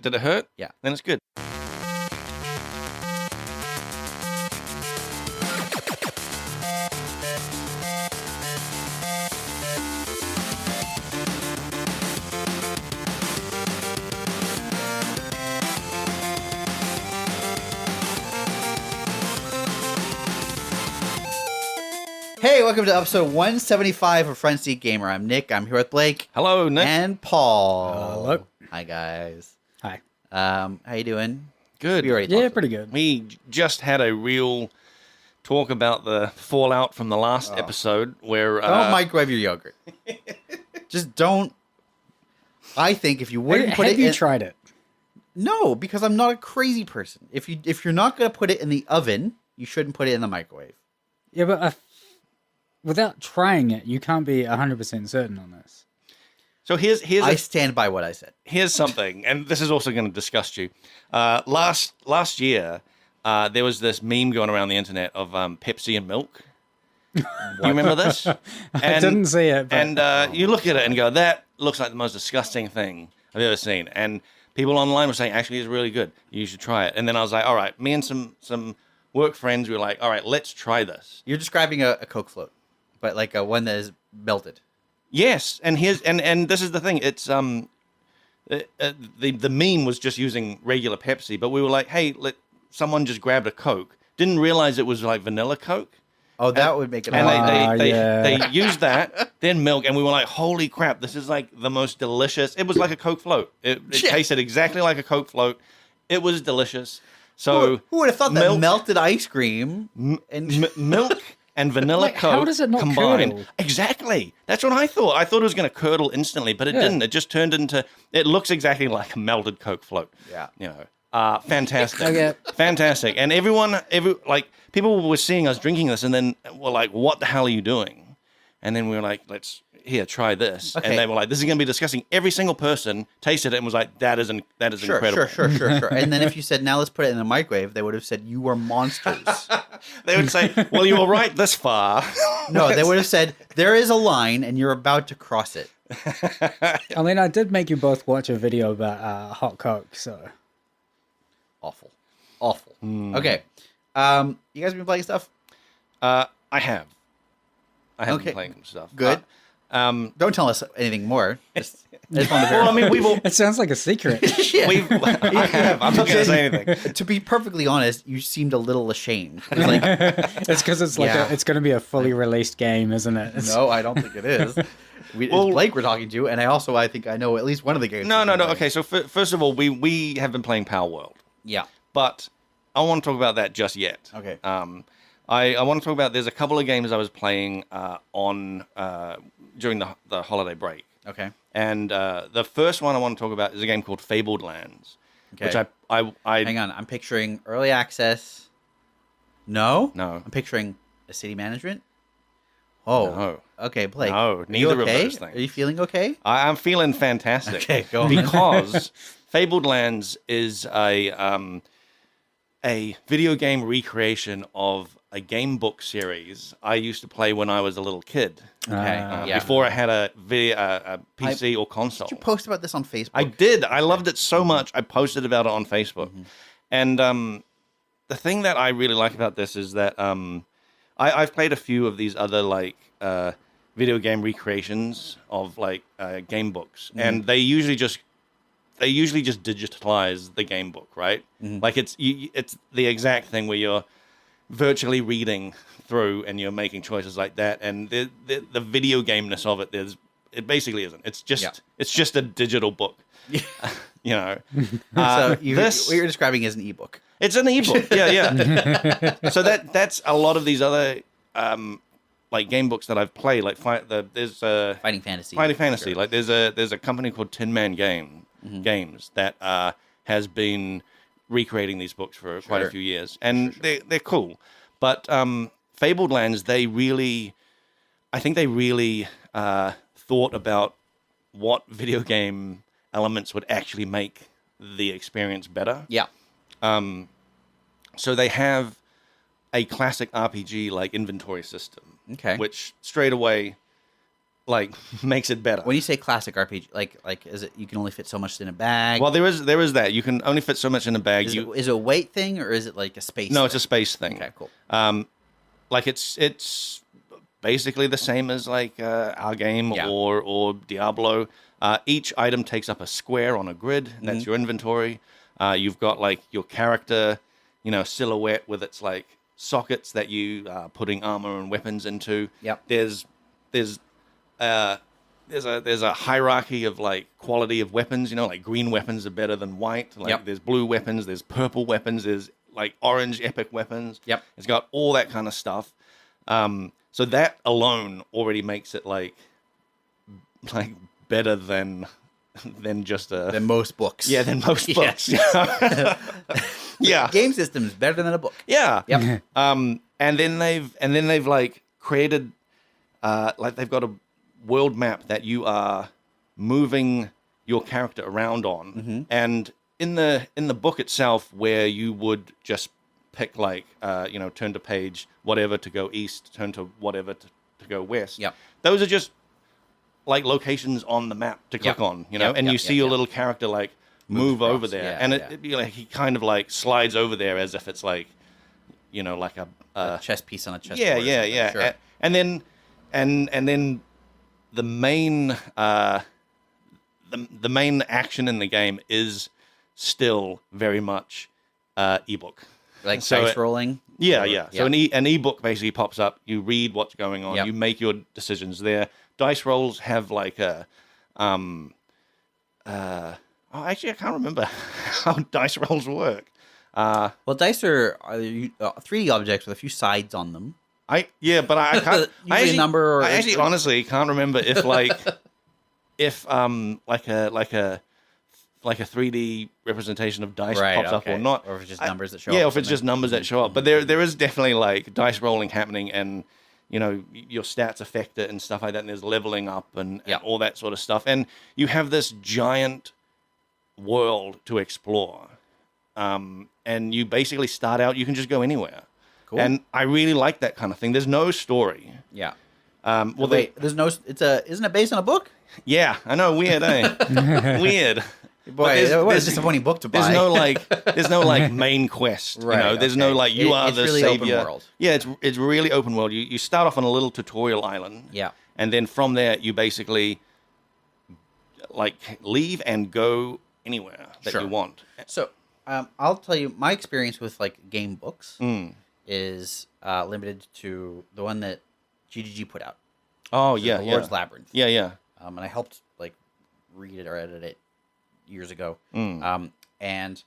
Did it hurt? Yeah. Then it's good. Hey, welcome to episode 175 of Friends Seek Gamer. I'm Nick. I'm here with Blake. Hello, Nick. And Paul. Hello. Hi, guys. Hi. How you doing? Good. We already Yeah, talked pretty good. We just had a real talk about the fallout from the last episode where... Don't microwave your yogurt. Just don't. I think if you wouldn't put Have it you in... tried it? No, because I'm not a crazy person. If you're not going to put it in the oven, you shouldn't put it in the microwave. Yeah, but without trying it, you can't be 100% certain on this. So I stand by what I said. Here's something, and this is also going to disgust you. Last year, there was this meme going around the internet of Pepsi and milk. You remember this? I didn't see it. But... And you look at it and go, that looks like the most disgusting thing I've ever seen. And people online were saying, actually, it's really good. You should try it. And then I was like, all right, me and some work friends were like, all right, let's try this. You're describing a Coke float, but like a one that is melted. Yes, and here's and this is the thing. It's the meme was just using regular Pepsi, but we were like, hey, someone just grabbed a Coke. Didn't realize it was like vanilla Coke. Oh, that would make it. And yeah. they used that, then milk, and we were like, holy crap, this is like the most delicious. It was like a Coke float. It tasted exactly like a Coke float. It was delicious. So who would have thought that melted ice cream and milk and vanilla Coke how does it not combined? curdle? Exactly. That's what I thought. I thought it was going to curdle instantly, but it didn't. It just turned into. It looks exactly like a melted Coke float. Yeah. You know. Fantastic. Okay. Fantastic. And people were seeing us drinking this and then were like, what the hell are you doing? And then we were like, try this. Okay. And they were like, this is going to be disgusting. Every single person tasted it and was like, that is incredible. Sure. And then if you said, now let's put it in the microwave, they would have said, you are monsters. They would say, well, you were right this far. No, they would have said, there is a line and you're about to cross it. I mean, I did make you both watch a video about hot Coke, so... Awful. Okay. You guys been playing stuff? I have. I have Okay. been playing some stuff. Good. Don't tell us anything more. I just wanted to Well, I mean, we've all... It sounds like a secret. Yeah. I have. I'm not going to say anything. To be perfectly honest, you seemed a little ashamed. It was like, It's because it's like Yeah. it's going to be a fully released game, isn't it? It's... no, I don't think it is. It's Blake we're talking to, and I think I know at least one of the games. No. Okay, so first of all, we have been playing Palworld. Yeah. But I don't want to talk about that just yet. Okay. I want to talk about, there's a couple of games I was playing during the holiday break. Okay. And the first one I want to talk about is a game called Fabled Lands. Okay. Which I Hang on. I'm picturing early access. No? No. I'm picturing a city management. Oh. No. Okay, Blake. No, Are neither you of okay? those things. Are you feeling okay? I'm feeling fantastic. Okay, go on. Because Fabled Lands is a video game recreation of a game book series I used to play when I was a little kid. Okay. Yeah. Before I had a PC or console. Did you post about this on Facebook? I did. I loved it so much. I posted about it on Facebook. And the thing that I really like about this is that I've played a few of these other like video game recreations of like game books, and they usually just digitalize the game book, right? Like it's the exact thing where you're virtually reading through and you're making choices like that, and the video gameness of it basically isn't. It's just a digital book. You know. So what you're describing is an ebook. It's an ebook. Yeah. So that's a lot of these other like game books that I've played. Like there's Fighting Fantasy. Sure. Like there's a company called Tin Man Games that has been recreating these books for quite a few years, and they're cool. But Fabled Lands, I think they really thought about what video game elements would actually make the experience better. Yeah. So they have a classic RPG like inventory system, Okay. which straight away like makes it better. When you say classic RPG, like is it you can only fit so much in a bag? Well, there is that. You can only fit so much in a bag. is it a weight thing or is it like a space? No, thing? it's a space thing. Okay, cool. Like it's basically the same as like our game or Diablo. Each item takes up a square on a grid. That's your inventory. You've got like your character, silhouette with its like sockets that you are putting armor and weapons into. Yep. There's a hierarchy of like quality of weapons. Like green weapons are better than white. Like there's blue weapons, there's purple weapons, there's like orange epic weapons. Yep. It's got all that kind of stuff. So that alone already makes it like better than just than most books. Yeah, than most books. Yeah. Game system is better than a book. Yeah. Yep. And then they've like created like they've got a world map that you are moving your character around on. And in the book itself, where you would just pick like turn to page whatever to go east, turn to whatever to go west. Yep. Those are just like locations on the map to click on, and you see your little character like move across, over there, and it'd be like he kind of like slides over there as if it's like like A chess piece on a chess yeah, board. yeah. Sure. And then the main the main action in the game is still very much ebook. Like So dice rolling. Yeah. So an ebook basically pops up. You read what's going on. Yep. You make your decisions there. Dice rolls have like a actually I can't remember how dice rolls work. Well, dice are 3D objects with a few sides on them. But I can't. Usually a number. I actually honestly can't remember if like like a 3D representation of dice pops up or not, or if it's just numbers that show up. Yeah, or if it's just numbers that show up. But there is definitely like dice rolling happening, and your stats affect it and stuff like that. And there's leveling up and all that sort of stuff. And you have this giant world to explore, and you basically start out. You can just go anywhere. Cool. And I really like that kind of thing. There's no story. Yeah. Well, Wait, there's no. Isn't it based on a book? Yeah, I know. Weird, eh? Weird. Boy, what a disappointing book to buy. There's no like main quest. Right, There's no like it's the really savior. open world. Yeah, it's really open world. You start off on a little tutorial island. Yeah. And then from there you basically like leave and go anywhere that you want. So, I'll tell you my experience with like game books is limited to the one that GGG put out. Oh The Lord's Labyrinth. Yeah. And I helped like read it or edit it years ago. Mm. And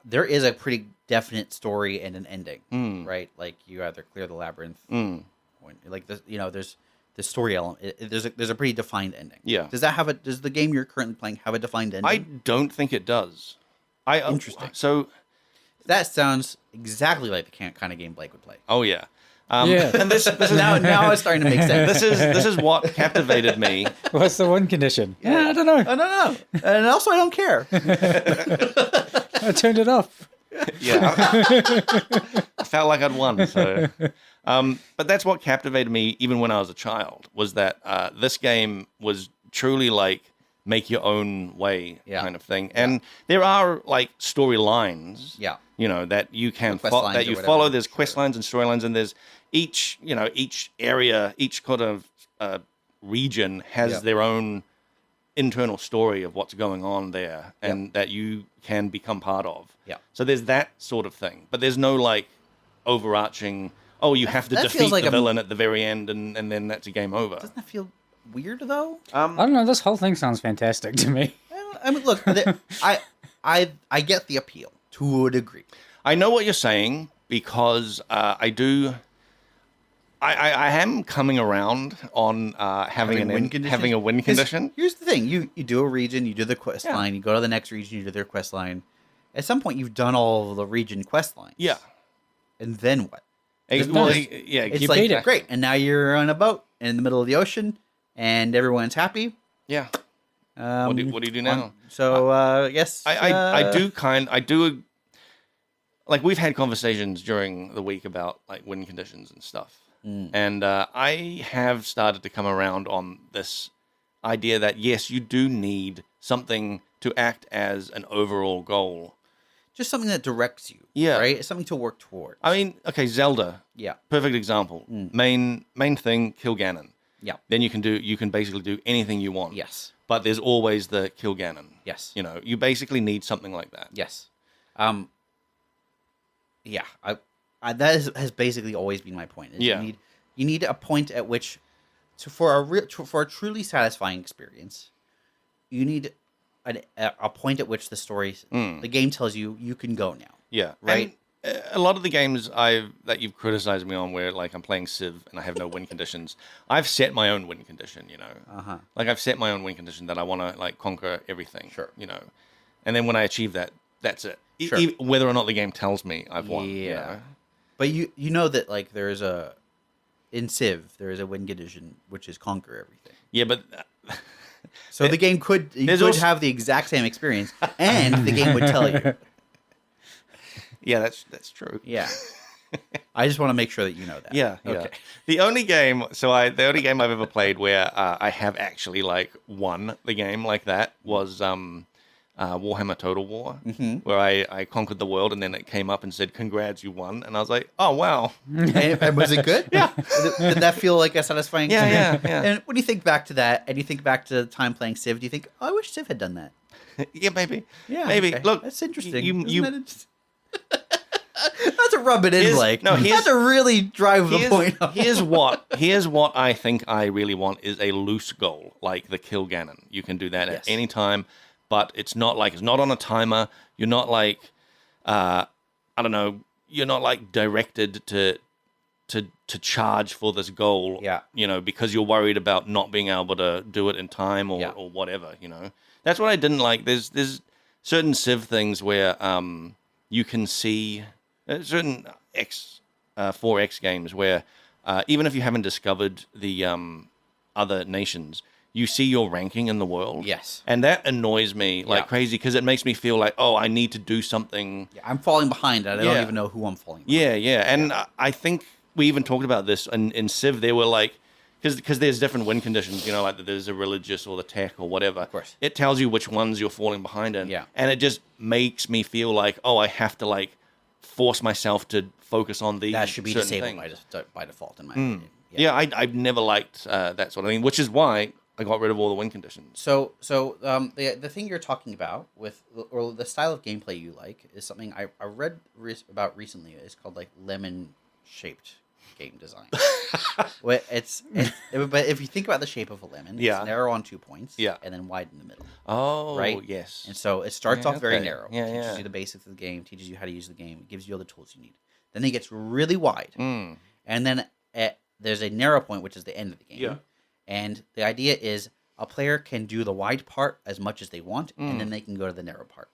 there is a pretty definite story and an ending, right? Like you either clear the labyrinth, like this, there's the story element. There's a pretty defined ending. Yeah. Does the game you're currently playing have a defined ending? I don't think it does. Interesting. So that sounds exactly like the kind of game Blake would play. oh yeah. Yeah. And this is Now it's starting to make sense. this is what captivated me. What's the one condition? Yeah, I don't know. I don't know, and also I don't care. I turned it off. Yeah. I felt like I'd won. So, but that's what captivated me even when I was a child, was that this game was truly like make your own way kind of thing. And there are like storylines, that you can follow. There's quest lines and storylines, and there's each area, each kind of region has their own internal story of what's going on there, and that you can become part of. Yeah. So there's that sort of thing, but there's no like overarching. Oh, you have to defeat the villain at the very end, and then that's a game over. Doesn't that feel weird though? I don't know. This whole thing sounds fantastic to me. I mean, look, I get the appeal to a degree. I know what you're saying, because I am coming around on having a win condition. Here's the thing: you do a region, you do the quest line, you go to the next region, you do their quest line. At some point, you've done all of the region quest lines. Yeah. And then what? It's like great, and now you're on a boat in the middle of the ocean, and everyone's happy. Yeah. What do you do now? I guess I do. Like, we've had conversations during the week about like win conditions and stuff. And I have started to come around on this idea that, yes, you do need something to act as an overall goal. Just something that directs you. Yeah. Right? It's something to work towards. I mean, okay, Zelda. Yeah. Perfect example. Main thing, kill Ganon. Yeah. Then you can basically do anything you want. Yes. But there's always the kill Ganon. Yes. You know, you basically need something like that. Yes. Yeah. That has basically always been my point. Is Yeah. You need a point at which, for a truly satisfying experience, you need a point at which the game tells you can go now. Yeah. Right. And a lot of the games that you've criticized me on, where like I'm playing Civ and I have no win conditions, I've set my own win condition. You know, like I've set my own win condition that I want to like conquer everything. Sure. You know, and then when I achieve that, that's it. Sure. Whether or not the game tells me I've won. Yeah. You know? But you know that like in Civ there is a win condition which is conquer everything. Yeah, but. So the game could have the exact same experience, and the game would tell you. Yeah, that's true. Yeah, I just want to make sure that you know that. Yeah. Okay. The only game I've ever played where I have actually like won the game like that was Warhammer Total War, where I conquered the world, and then it came up and said, "Congrats, you won," and I was like, "Oh wow!" And was it good? Yeah. Did that feel like a satisfying experience? Yeah. And when you think back to that, and you think back to the time playing Civ, do you think, "Oh, I wish Civ had done that"? Yeah, maybe. Yeah, maybe. okay. Look, that's interesting. That's a rub it in, Blake. That's a really drive the point home. Here's what I think I really want is a loose goal, like the kill Ganon. You can do that at any time. But it's not on a timer. You're not like, I don't know. You're not like directed to charge for this goal. Yeah. You know, because you're worried about not being able to do it in time or whatever. You know, that's what I didn't like. There's certain Civ things where you can see certain 4X games where even if you haven't discovered the other nations, you see your ranking in the world. Yes. And that annoys me like crazy because it makes me feel like, oh, I need to do something. Yeah, I'm falling behind. I don't even know who I'm falling behind. Yeah. And I think we even talked about this in Civ. They were like, because there's different win conditions, you know, like there's a religious or the tech or whatever. Of course. It tells you which ones you're falling behind in. Yeah. And it just makes me feel like, oh, I have to like force myself to focus on these. That should be disabled by default, in my opinion. Yeah, I've never liked that sort of thing, which is why I got rid of all the win conditions. So the thing you're talking about or the style of gameplay you like is something I read about recently. It's called like lemon shaped game design. But if you think about the shape of a lemon, it's narrow on 2 points, and then wide in the middle. Oh, right? yes. And so it starts off very narrow. Yeah, teaches you the basics of the game, teaches you how to use the game, gives you all the tools you need. Then it gets really wide, and then there's a narrow point, which is the end of the game. Yeah. And the idea is a player can do the wide part as much as they want, and then they can go to the narrow part.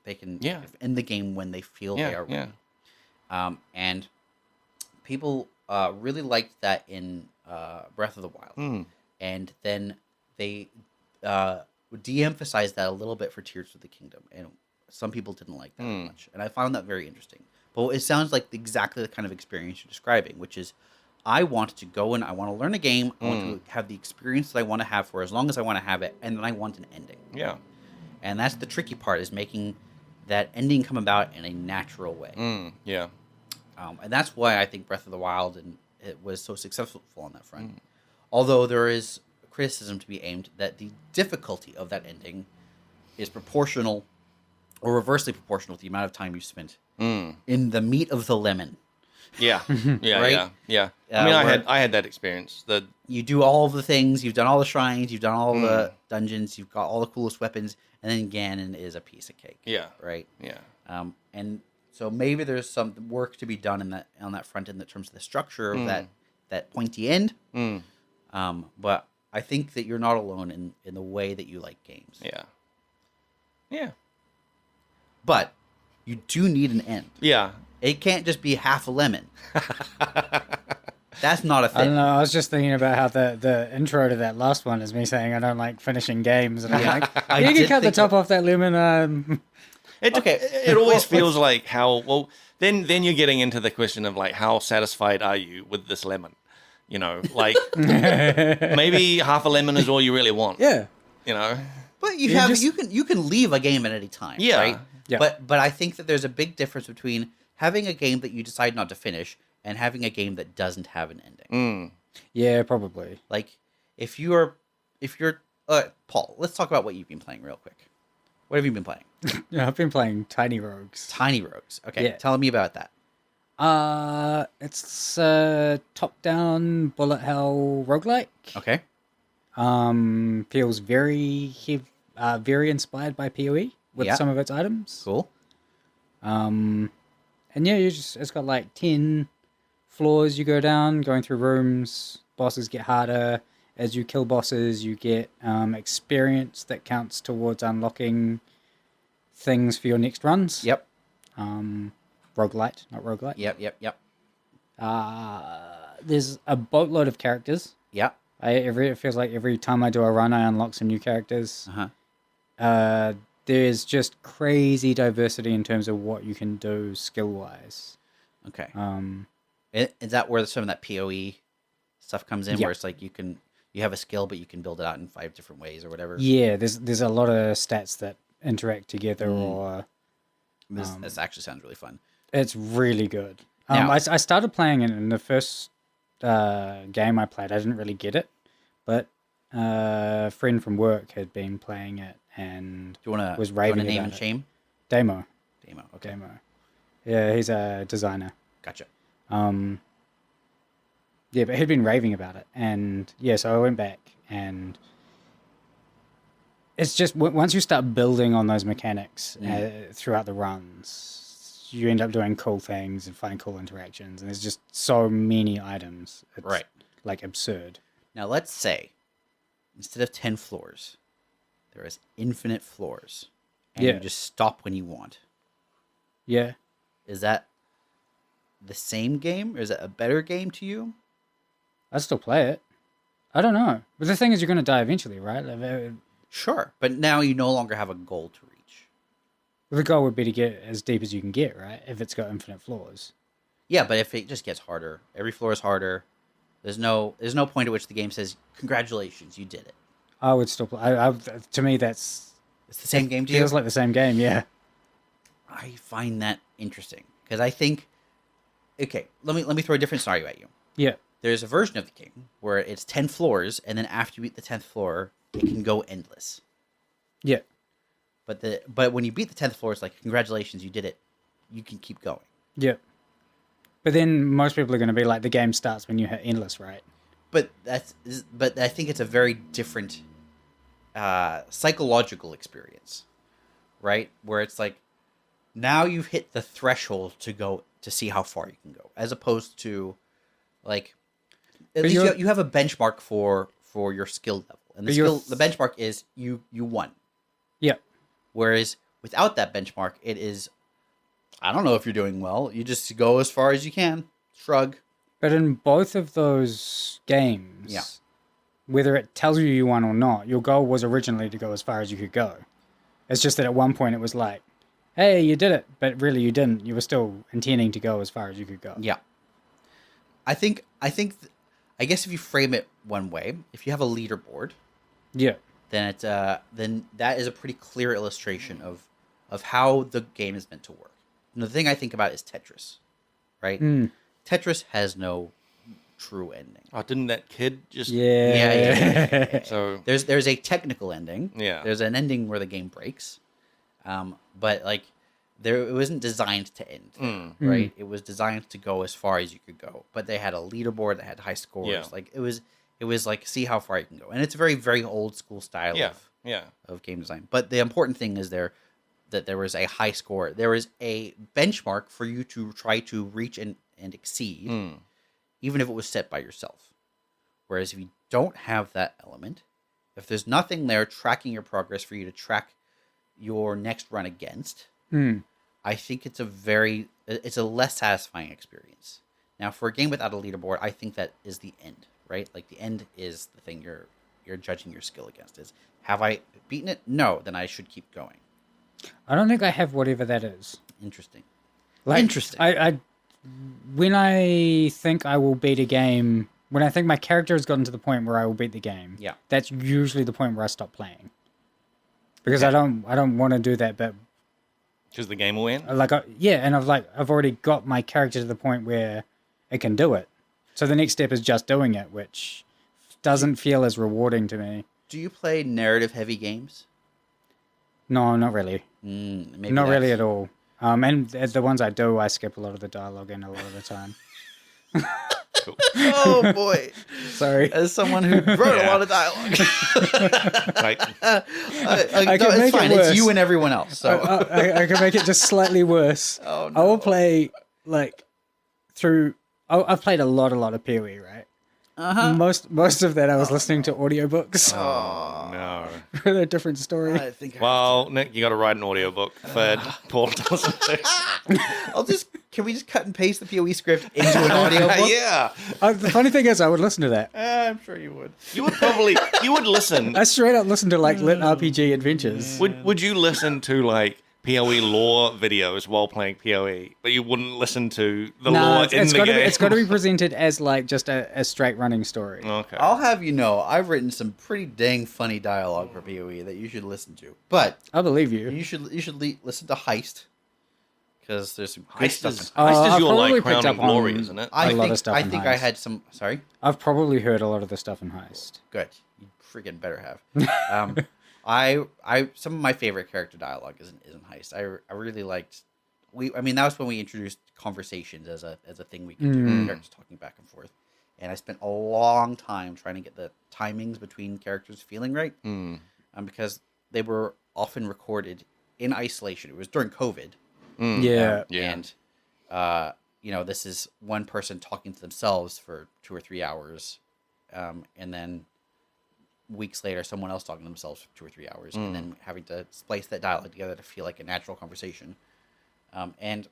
They can end the game when they feel they are ready. And people really liked that in Breath of the Wild. And then they de-emphasized that a little bit for Tears of the Kingdom. And some people didn't like that much. And I found that very interesting. But it sounds like exactly the kind of experience you're describing, which is I want to go and I want to learn a game. I want to have the experience that I want to have for as long as I want to have it. And then I want an ending. Yeah. And that's the tricky part, is making that ending come about in a natural way. Yeah. And that's why I think Breath of the Wild it was so successful on that front. Although there is criticism to be aimed that the difficulty of that ending is proportional or reversely proportional to the amount of time you spent in the meat of the lemon. Yeah. Yeah. Right? Yeah. I mean, I had that experience. You do all of the things, you've done all the shrines, you've done all the dungeons, you've got all the coolest weapons, and then Ganon is a piece of cake. Yeah. Right? Yeah. And so maybe there's some work to be done on that front in terms of the structure of that pointy end. But I think that you're not alone in the way that you like games. Yeah. Yeah. But you do need an end. Yeah. It can't just be half a lemon. That's not a thing. I don't know. I was just thinking about how the intro to that last one is me saying I don't like finishing games, and I'm like, you can cut the top off that lemon. It always feels like how well. Then you're getting into the question of like how satisfied are you with this lemon? You know, like maybe half a lemon is all you really want. Yeah. You know. But you can leave a game at any time, Yeah. right? Yeah. But I think that there's a big difference between having a game that you decide not to finish and having a game that doesn't have an ending. Yeah, probably. Like if you're Paul, let's talk about what you've been playing real quick. What have you been playing? Yeah, I've been playing Tiny Rogues. Tiny Rogues. Okay, Yeah. tell me about that. It's a top-down bullet hell roguelike. Okay. Feels very inspired by PoE with Yeah. some of its items. Cool. And yeah, it's got like 10 floors you go down, going through rooms. Bosses get harder. As you kill bosses, you get experience that counts towards unlocking things for your next runs. Yep. Roguelite, not roguelite. Yep. There's a boatload of characters. Yep. It feels like every time I do a run, I unlock some new characters. There's just crazy diversity in terms of what you can do skill-wise. Okay. Is that where some of that PoE stuff comes in, Yeah. where it's like you have a skill, but you can build it out in 5 different ways or whatever? Yeah, there's a lot of stats that interact together, or This actually sounds really fun. it's really good. Now- I started playing it in the first game I played. I didn't really get it, but a friend from work had been playing it and Do you want was to raving name about and it. shame? Demo. Okay. Demo. Yeah, he's a designer. Gotcha. Yeah, but he'd been raving about it, and yeah, so I went back, and it's just once you start building on those mechanics throughout the runs, you end up doing cool things and finding cool interactions, and there's just so many items. It's Right. like absurd. Now let's say instead of 10 floors, there is infinite floors, and Yeah. you just stop when you want. Yeah. Is that the same game, or is it a better game to you? I'd still play it. I don't know. But the thing is, you're going to die eventually, right? Like, Sure, but now you no longer have a goal to reach. the goal would be to get as deep as you can get, right? If it's got infinite floors. Yeah, but if it just gets harder, every floor is harder. There's no point at which the game says, "Congratulations, you did it." I would still play. To me, that's It's the same game to you. feels like the same game. Yeah. I find that interesting because I think, okay, let me throw a different scenario at you. Yeah. There's a version of the game where it's 10 floors, and then after you beat the 10th floor, it can go endless. Yeah. But when you beat the 10th floor, it's like, congratulations, you did it. You can keep going. Yeah. But then most people are going to be like, the game starts when you hit endless, right? But I think it's a very different psychological experience, right? Where it's like, now you've hit the threshold to see how far you can go, as opposed to like, at But least you have a benchmark for your skill level, and the benchmark is you won. Yeah. Whereas without that benchmark, it is, I don't know if you're doing well. You just go as far as you can. Shrug. But in both of those games, Yeah. whether it tells you won or not, your goal was originally to go as far as you could go. It's just that at one point it was like, hey, you did it, but really you didn't. You were still intending to go as far as you could go. Yeah. I guess if you frame it one way, if you have a leaderboard, Yeah. then then that is a pretty clear illustration of how the game is meant to work. And the thing I think about is Tetris, right? Tetris has no true ending. Oh, didn't that kid just? Yeah. So There's a technical ending. Yeah. There's an ending where the game breaks, but like it wasn't designed to end, there, right? It was designed to go as far as you could go. But they had a leaderboard that had high scores. Yeah. Like it was like, see how far you can go, and it's a very, very old school style yeah. of game design. But the important thing is that there was a high score. There was a benchmark for you to try to reach and exceed, even if it was set by yourself. Whereas if you don't have that element, if there's nothing there tracking your progress for you to track your next run against, I think it's a less satisfying experience. Now, for a game without a leaderboard, I think that is the end, right? Like the end is the thing you're judging your skill against. Is, have I beaten it? No, then I should keep going. I don't think I have whatever that is. Interesting. Like, Interesting. When I think I will beat a game, when I think my character has gotten to the point where I will beat the game, Yeah. that's usually the point where I stop playing. Because Okay. I don't want to do that, but Because the game will win. and I've already got my character to the point where it can do it. So the next step is just doing it, which doesn't feel as rewarding to me. Do you play narrative-heavy games? No, not really. Maybe Not really that's- at all. And the ones I do, I skip a lot of the dialogue in a lot of the time. Cool. Oh boy! Sorry. As someone who wrote a Yeah. lot of dialogue, Like, I no, can it's make it fine. It's worse. you and everyone else. So I can make it just slightly worse. Oh, I will no. play like through. I've played a lot of PoE, right? Most of that I was listening to audiobooks oh, no. for a different story. I think Well, Nick, you got to write an audiobook for Paul doesn't. Can we just cut and paste the PoE script into an audiobook? Yeah. The funny thing is, I would listen to that. I'm sure you would. You would listen. I straight up listen to like lit RPG adventures. Would you listen to like PoE lore videos while playing PoE, but you wouldn't listen to the lore in the game? It's got to be presented as like just a straight running story. Okay. I'll have you know, I've written some pretty dang funny dialogue for PoE that you should listen to. But I believe you. you should listen to Heist, because there's some good Heist stuff. is, in Heist is I've your probably like picked crown and up on glory, isn't it? I a lot think of stuff I in think I Heist. had some. Sorry. I've probably heard a lot of the stuff in Heist. Good. You freaking better have. I some of my favorite character dialogue is in Heist. I really liked. I mean, that was when we introduced conversations as a thing we could do. Characters talking back and forth, and I spent a long time trying to get the timings between characters feeling right, because they were often recorded in isolation. It was during COVID. Yeah. Yeah. And this is one person talking to themselves for 2 or 3 hours, and then weeks later, someone else talking to themselves for 2 or 3 hours, and then having to splice that dialogue together to feel like a natural conversation. And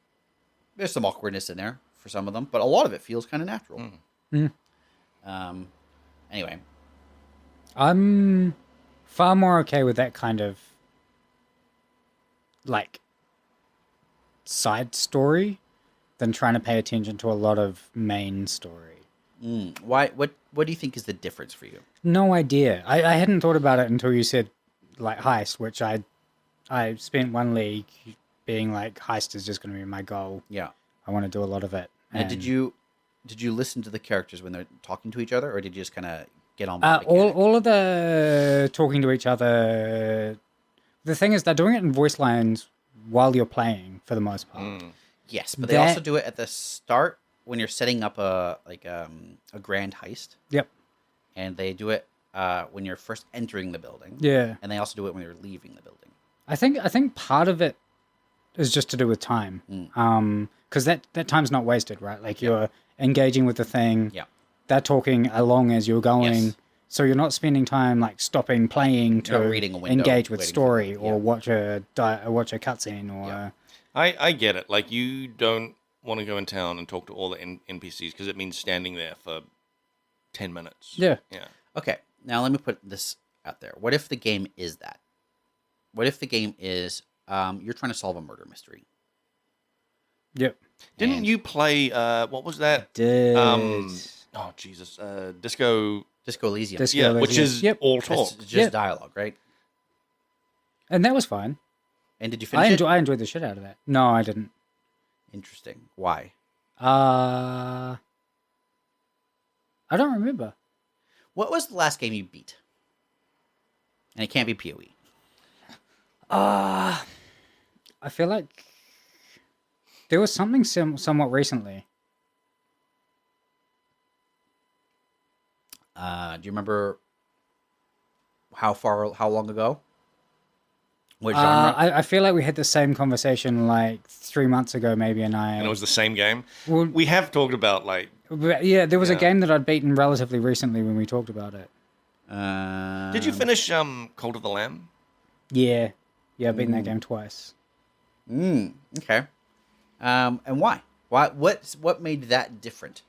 there's some awkwardness in there for some of them, but a lot of it feels kind of natural. Anyway, I'm far more okay with that kind of like side story than trying to pay attention to a lot of main story. why? What do you think is the difference for you? No idea. I hadn't thought about it until you said like Heist, which I spent one league being like Heist is just going to be my goal. Yeah. I want to do a lot of it. And did you listen to the characters when they're talking to each other, or did you just kind of get on? With all of the talking to each other. The thing is, they're doing it in voice lines while you're playing for the most part. Yes, but they also do it at the start when you're setting up a grand heist, Yep. and they do it when you're first entering the building. Yeah. And they also do it when you're leaving the building. I think part of it is just to do with time. Because that time's not wasted, right? Like you're engaging with the thing. Yeah. They're talking along as you're going. Yes. So you're not spending time like stopping playing You're not to reading a window, engage with waiting for story them. or Yeah. watch a cutscene or Yeah. I get it. Like, you don't want to go in town and talk to all the NPCs because it means standing there for 10 minutes. Yeah. Yeah. Okay, now let me put this out there. What if the game is that? What if the game is you're trying to solve a murder mystery? Yep. Didn't And- you play, what was that? Did Oh, Jesus. Disco. Disco Elysium. Disco Yeah, which Elysium. is Yep. all It's talk. just Yep. dialogue, right? And that was fine. And did you finish it? I enjoyed the shit out of that. No, I didn't. Interesting. Why? I don't remember. What was the last game you beat? And it can't be PoE. I feel like there was something somewhat recently. Do you remember how long ago? What genre? I feel like we had the same conversation like 3 months ago, maybe, and And it was the same game. Well, We have talked about, like, yeah, there was a Yeah. game that I'd beaten relatively recently when we talked about it. did you finish Cult of the Lamb? Yeah, I've beaten that game twice. Okay. And why? What made that different?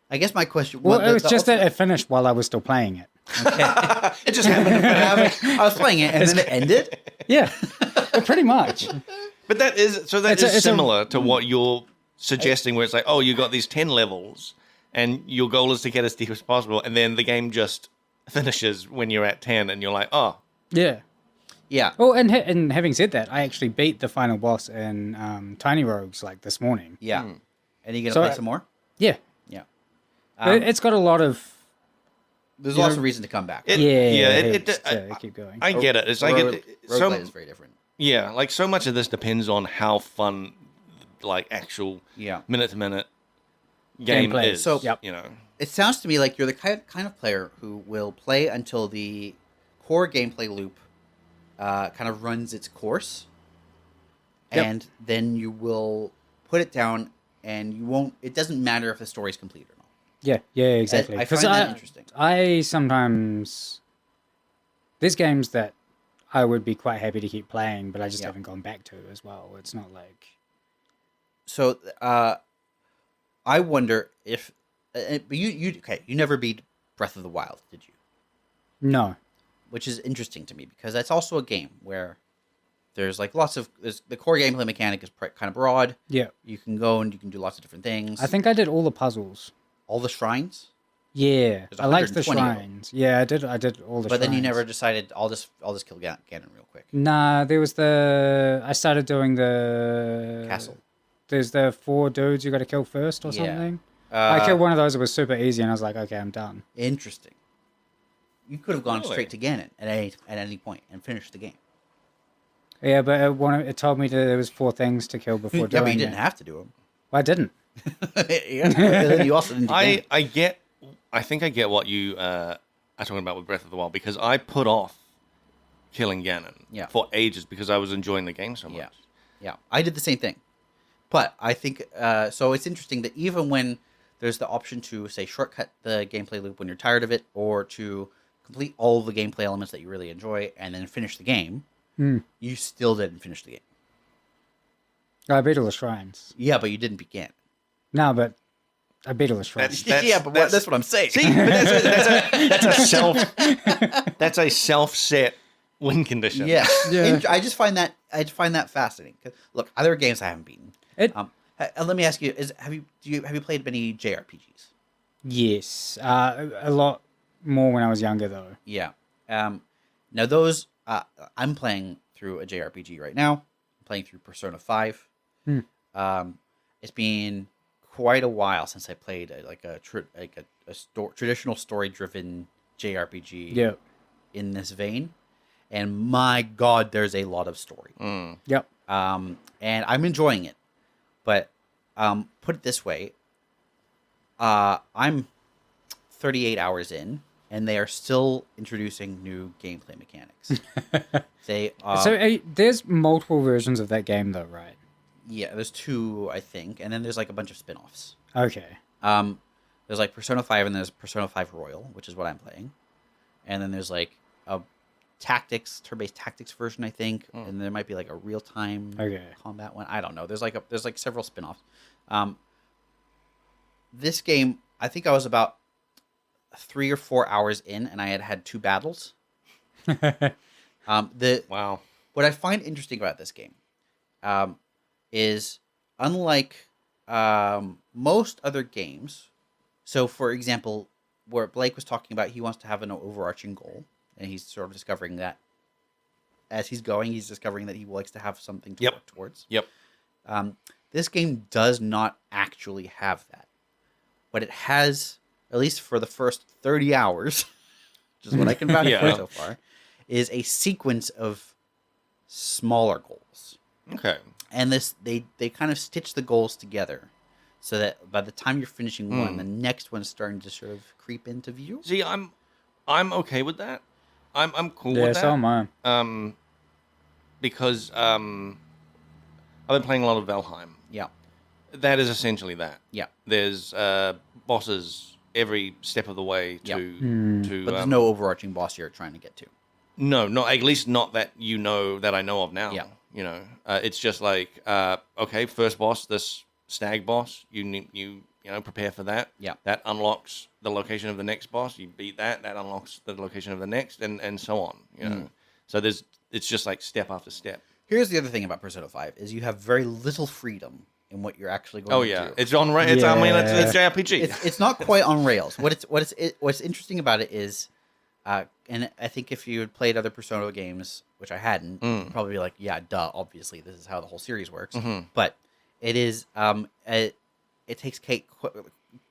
I guess my question. Well, it was just that it finished while I was still playing it. It just happened to finish. I was playing it, and then it ended. Yeah, well, pretty much. But that is It's similar to what you're suggesting, where it's like, oh, you got these 10 levels, and your goal is to get as deep as possible, and then the game just finishes when you're at 10, and you're like, oh, Yeah. Yeah. Oh, and having said that, I actually beat the final boss in Tiny Rogues like this morning. Yeah. And you gonna So play some more? Yeah, Yeah. it's got a lot of There's lots of reason to come back. keep going. I get it. It's like Roguelite is very different. yeah, like so much of this depends on how fun, like actual minute to minute game Gameplay. is. So- you know, It sounds to me like you're the kind of player who will play until the core gameplay loop kind of runs its course, and then you will put it down, and you won't. It doesn't matter if the story's complete or not. Yeah, exactly. I 'Cause find that interesting. I sometimes there's games that I would be quite happy to keep playing, but I just haven't gone back to as well. It's not like So I wonder if, but you never beat Breath of the Wild, did you? no. Which is interesting to me because that's also a game where there's like the core gameplay mechanic is kind of broad. Yeah, You can go and you can do lots of different things. I think I did all the puzzles. all the shrines, Yeah, There's I liked the 120 of them. shrines. Yeah, I did all the. but then you shrines. never decided I'll just kill Ganon real quick. Nah, there was I started doing the Castle. There's the 4 dudes you got to kill first or Yeah. something. I killed one of those. It was super easy, and I was like, okay, I'm done. Interesting. You could have gone Really? straight to Ganon at any point and finished the game. Yeah, but it told me that there was 4 things to kill before Yeah, doing but you didn't it. have to do them. Well, I didn't. Yeah, but then you also didn't. Do Ganon. I think I get what you are talking about with Breath of the Wild, because I put off killing Ganon for ages because I was enjoying the game so much. Yeah, I did the same thing. But I think so. It's interesting that even when there's the option to say shortcut the gameplay loop when you're tired of it, or to complete all the gameplay elements that you really enjoy and then finish the game, you still didn't finish the game. I beat all the shrines. Yeah, but you didn't begin. No, but I beat all the shrines. That's what I'm saying. See, but that's a self-set win condition. Yeah. Yeah. I just find that fascinating. 'Cause, look, other games I haven't beaten. Let me ask you: have you played many JRPGs? Yes, a lot more when I was younger though. Yeah. Now those I'm playing through a JRPG right now. I'm playing through Persona 5. It's been quite a while since I played a traditional story-driven JRPG. Yeah. In this vein, and my God, there's a lot of story. Yep. And I'm enjoying it. But put it this way, I'm 38 hours in, and they are still introducing new gameplay mechanics. There's multiple versions of that game though, right? Yeah, there's 2, I think, and then there's like a bunch of spin-offs. Okay. There's like Persona 5, and there's Persona 5 Royal, which is what I'm playing. And then there's like a turn-based tactics version, I think, and there might be like a real-time combat one. I don't know. There's like several spin-offs. This game, I think I was about 3 or 4 hours in, and I had 2 battles. Wow. What I find interesting about this game is, unlike most other games, so for example, where Blake was talking about he wants to have an overarching goal, and he's sort of discovering that as he's going, he's discovering that he likes to have something to work towards. Yep. This game does not actually have that. What it has, at least for the first 30 hours, which is what I can vouch for so far, is a sequence of smaller goals. Okay. And they kind of stitch the goals together so that by the time you're finishing one, the next one's starting to sort of creep into view. See, I'm okay with that. I'm cool with that. Yeah, so am I. Because I've been playing a lot of Valheim. Yeah. That is essentially that. Yeah. There's bosses every step of the way to But there's no overarching boss you're trying to get to. No, at least not that that I know of now. Yeah. You know, it's just like okay, first boss, this stag boss. You prepare for that. Yeah. That unlocks the location of the next boss. You beat that. That unlocks the location of the next, and so on. So it's just like step after step. Here's the other thing about Persona 5 is you have very little freedom in what you're actually going to do. It's on. It's it's JRPG. It's not quite on rails. What's interesting about it is, and I think if you had played other Persona games, which I hadn't, you'd probably be like, yeah, duh, obviously this is how the whole series works. But it is, it takes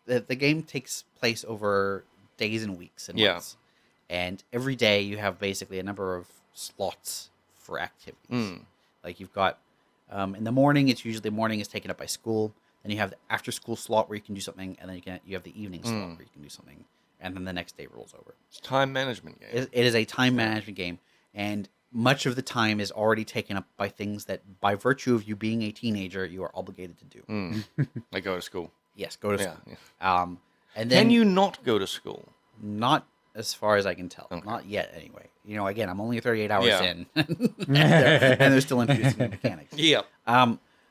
the game takes place over days and weeks and months, and every day you have basically a number of slots for activities. Like you've got in the morning, it's usually morning is taken up by school. Then you have the after school slot where you can do something, and then you have the evening slot where you can do something, and then the next day rolls over. It's a time management game. It is a time management game, and much of the time is already taken up by things that, by virtue of you being a teenager, you are obligated to do. Like go to school. Yes, go to school. Yeah. And then Can you not go to school? Not as far as I can tell. Okay. Not yet, anyway. Again, I'm only 38 hours Yeah. in, and they're still introducing new mechanics. Yeah.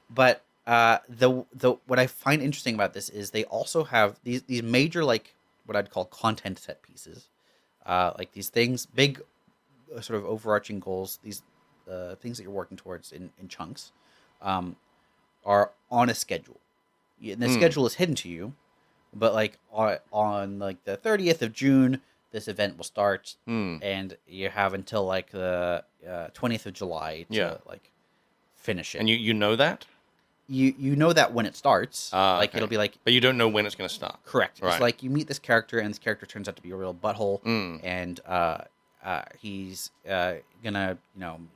But the what I find interesting about this is they also have these major, like what I'd call content set pieces, like these things, big sort of overarching goals, these things that you're working towards in chunks, are on a schedule. And the schedule is hidden to you, but like on like the 30th of June, this event will start, and you have until like the 20th of July to like finish it. And you know that? You know that when it starts, like okay. it'll be like, But you don't know when it's going to start. correct. Right. It's like you meet this character, and this character turns out to be a real butthole, and he's gonna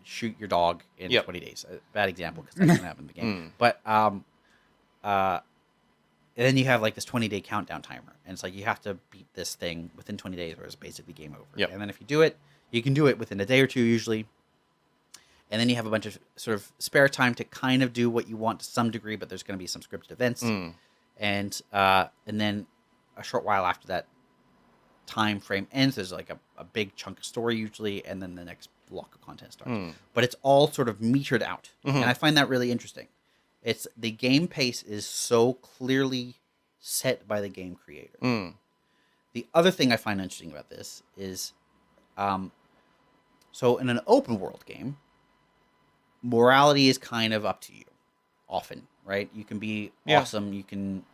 shoot your dog in 20 days. A bad example because that's gonna happen in the game. But and then you have like this 20-day countdown timer, and it's like you have to beat this thing within 20 days, or it's basically game over. Yep. And then if you do it, you can do it within a day or two usually. And then you have a bunch of sort of spare time to kind of do what you want to some degree, but there's going to be some scripted events. And then a short while after that time frame ends, there's like a big chunk of story usually, and then the next block of content starts. But it's all sort of metered out, and I find that really interesting. It's the game pace is so clearly set by the game creator. The other thing I find interesting about this is, so in an open world game, morality is kind of up to you, often, right? You can be awesome, you can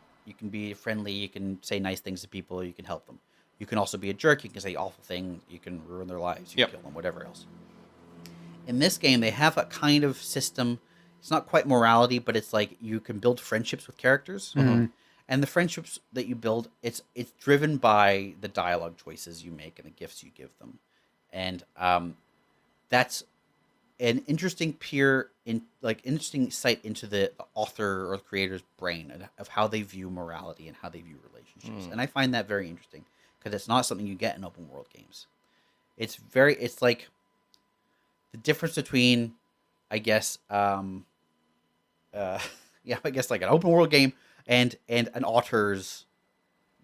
be friendly, you can say nice things to people, you can help them. You can also be a jerk, you can say awful things, you can ruin their lives, you can kill them, whatever else. In this game, they have a kind of system. It's not quite morality, but it's like you can build friendships with characters. And the friendships that you build, it's driven by the dialogue choices you make and the gifts you give them. And that's an interesting interesting sight into the author or the creator's brain of how they view morality and how they view relationships. And I find that very interesting because it's not something you get in open world games. It's like the difference between, I guess, I guess like an open world game and an author's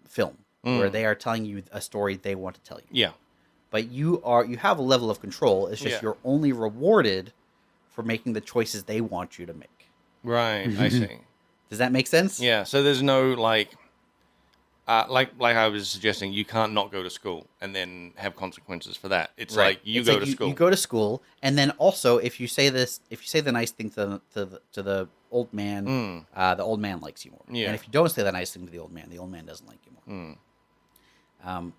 film where they are telling you a story they want to tell you. Yeah. But you have a level of control. It's just you're only rewarded for making the choices they want you to make. Right. I see. Does that make sense? Yeah. So there's no like I was suggesting, you can't not go to school and then have consequences for that. It's like you go to school. You go to school, and then also if you say the nice thing to the old man, the old man likes you more. Yeah. And if you don't say the nice thing to the old man doesn't like you more.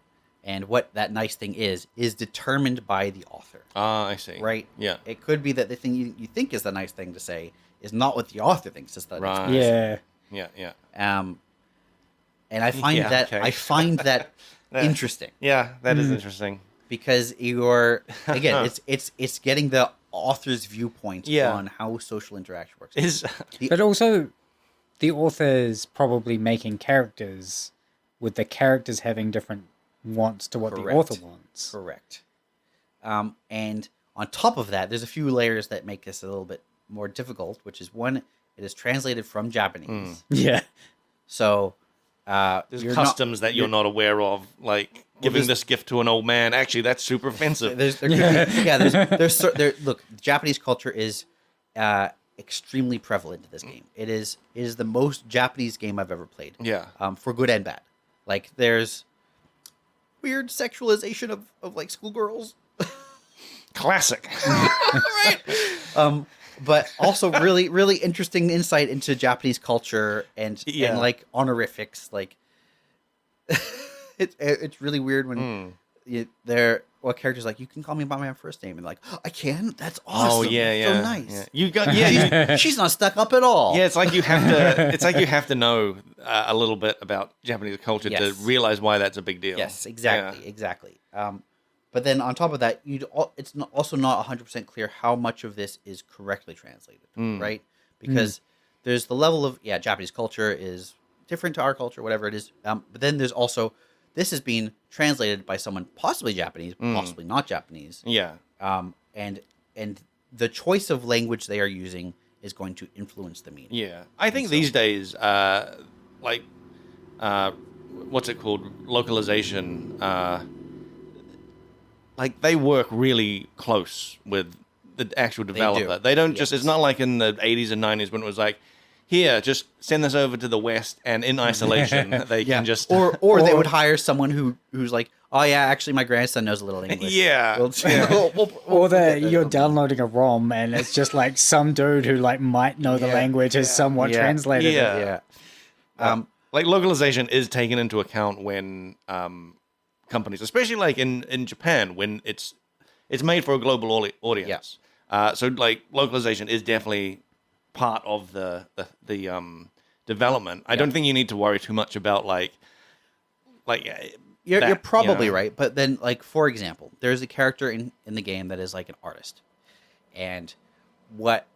And what that nice thing is determined by the author. Ah, I see. Right? Yeah. It could be that the thing you think is the nice thing to say is not what the author thinks is the nice thing. Right. Yeah. Yeah. And I find that interesting. Yeah, that is interesting. Because you're again, it's getting the author's viewpoint on how social interaction works. But also, the author's probably making characters with the characters having different wants to what the author wants. Correct. And on top of that, there's a few layers that make this a little bit more difficult, which is one, it is translated from Japanese. Yeah. So there's customs that you're not aware of, like giving this gift to an old man. Actually, that's super offensive. Look, Japanese culture is extremely prevalent in this game. It is the most Japanese game I've ever played. Yeah. For good and bad. Like there's weird sexualization of like schoolgirls. Classic. Right. But also really, really interesting insight into Japanese culture and like honorifics. Like it's really weird when what characters like, you can call me by my first name, and like, I can. That's awesome. Oh yeah, so nice. Yeah. You got she's not stuck up at all. Yeah, it's like you have to. It's like you have to know a little bit about Japanese culture to realize why that's a big deal. Yes, exactly. But then on top of that, it's also not 100% clear how much of this is correctly translated, right? Because there's the level of Japanese culture is different to our culture, whatever it is. But then there's also, this is being translated by someone possibly Japanese, possibly not Japanese. Yeah. And the choice of language they are using is going to influence the meaning. Yeah. I think these days, like, what's it called? Localization. Like, they work really close with the actual developer. They don't just, it's not like in the 80s and 90s when it was like, here, just send this over to the West, and in isolation, they can just... Or they would hire someone who's like, oh yeah, actually my grandson knows a little English. Yeah. Or that you're downloading a ROM, and it's just like some dude who like might know the language has somewhat translated it. Like, localization is taken into account when companies, especially like in Japan, when it's made for a global audience. So like localization is definitely part of the development. I don't think you need to worry too much about you're probably right, but then like, for example, there's a character in the game that is like an artist, and what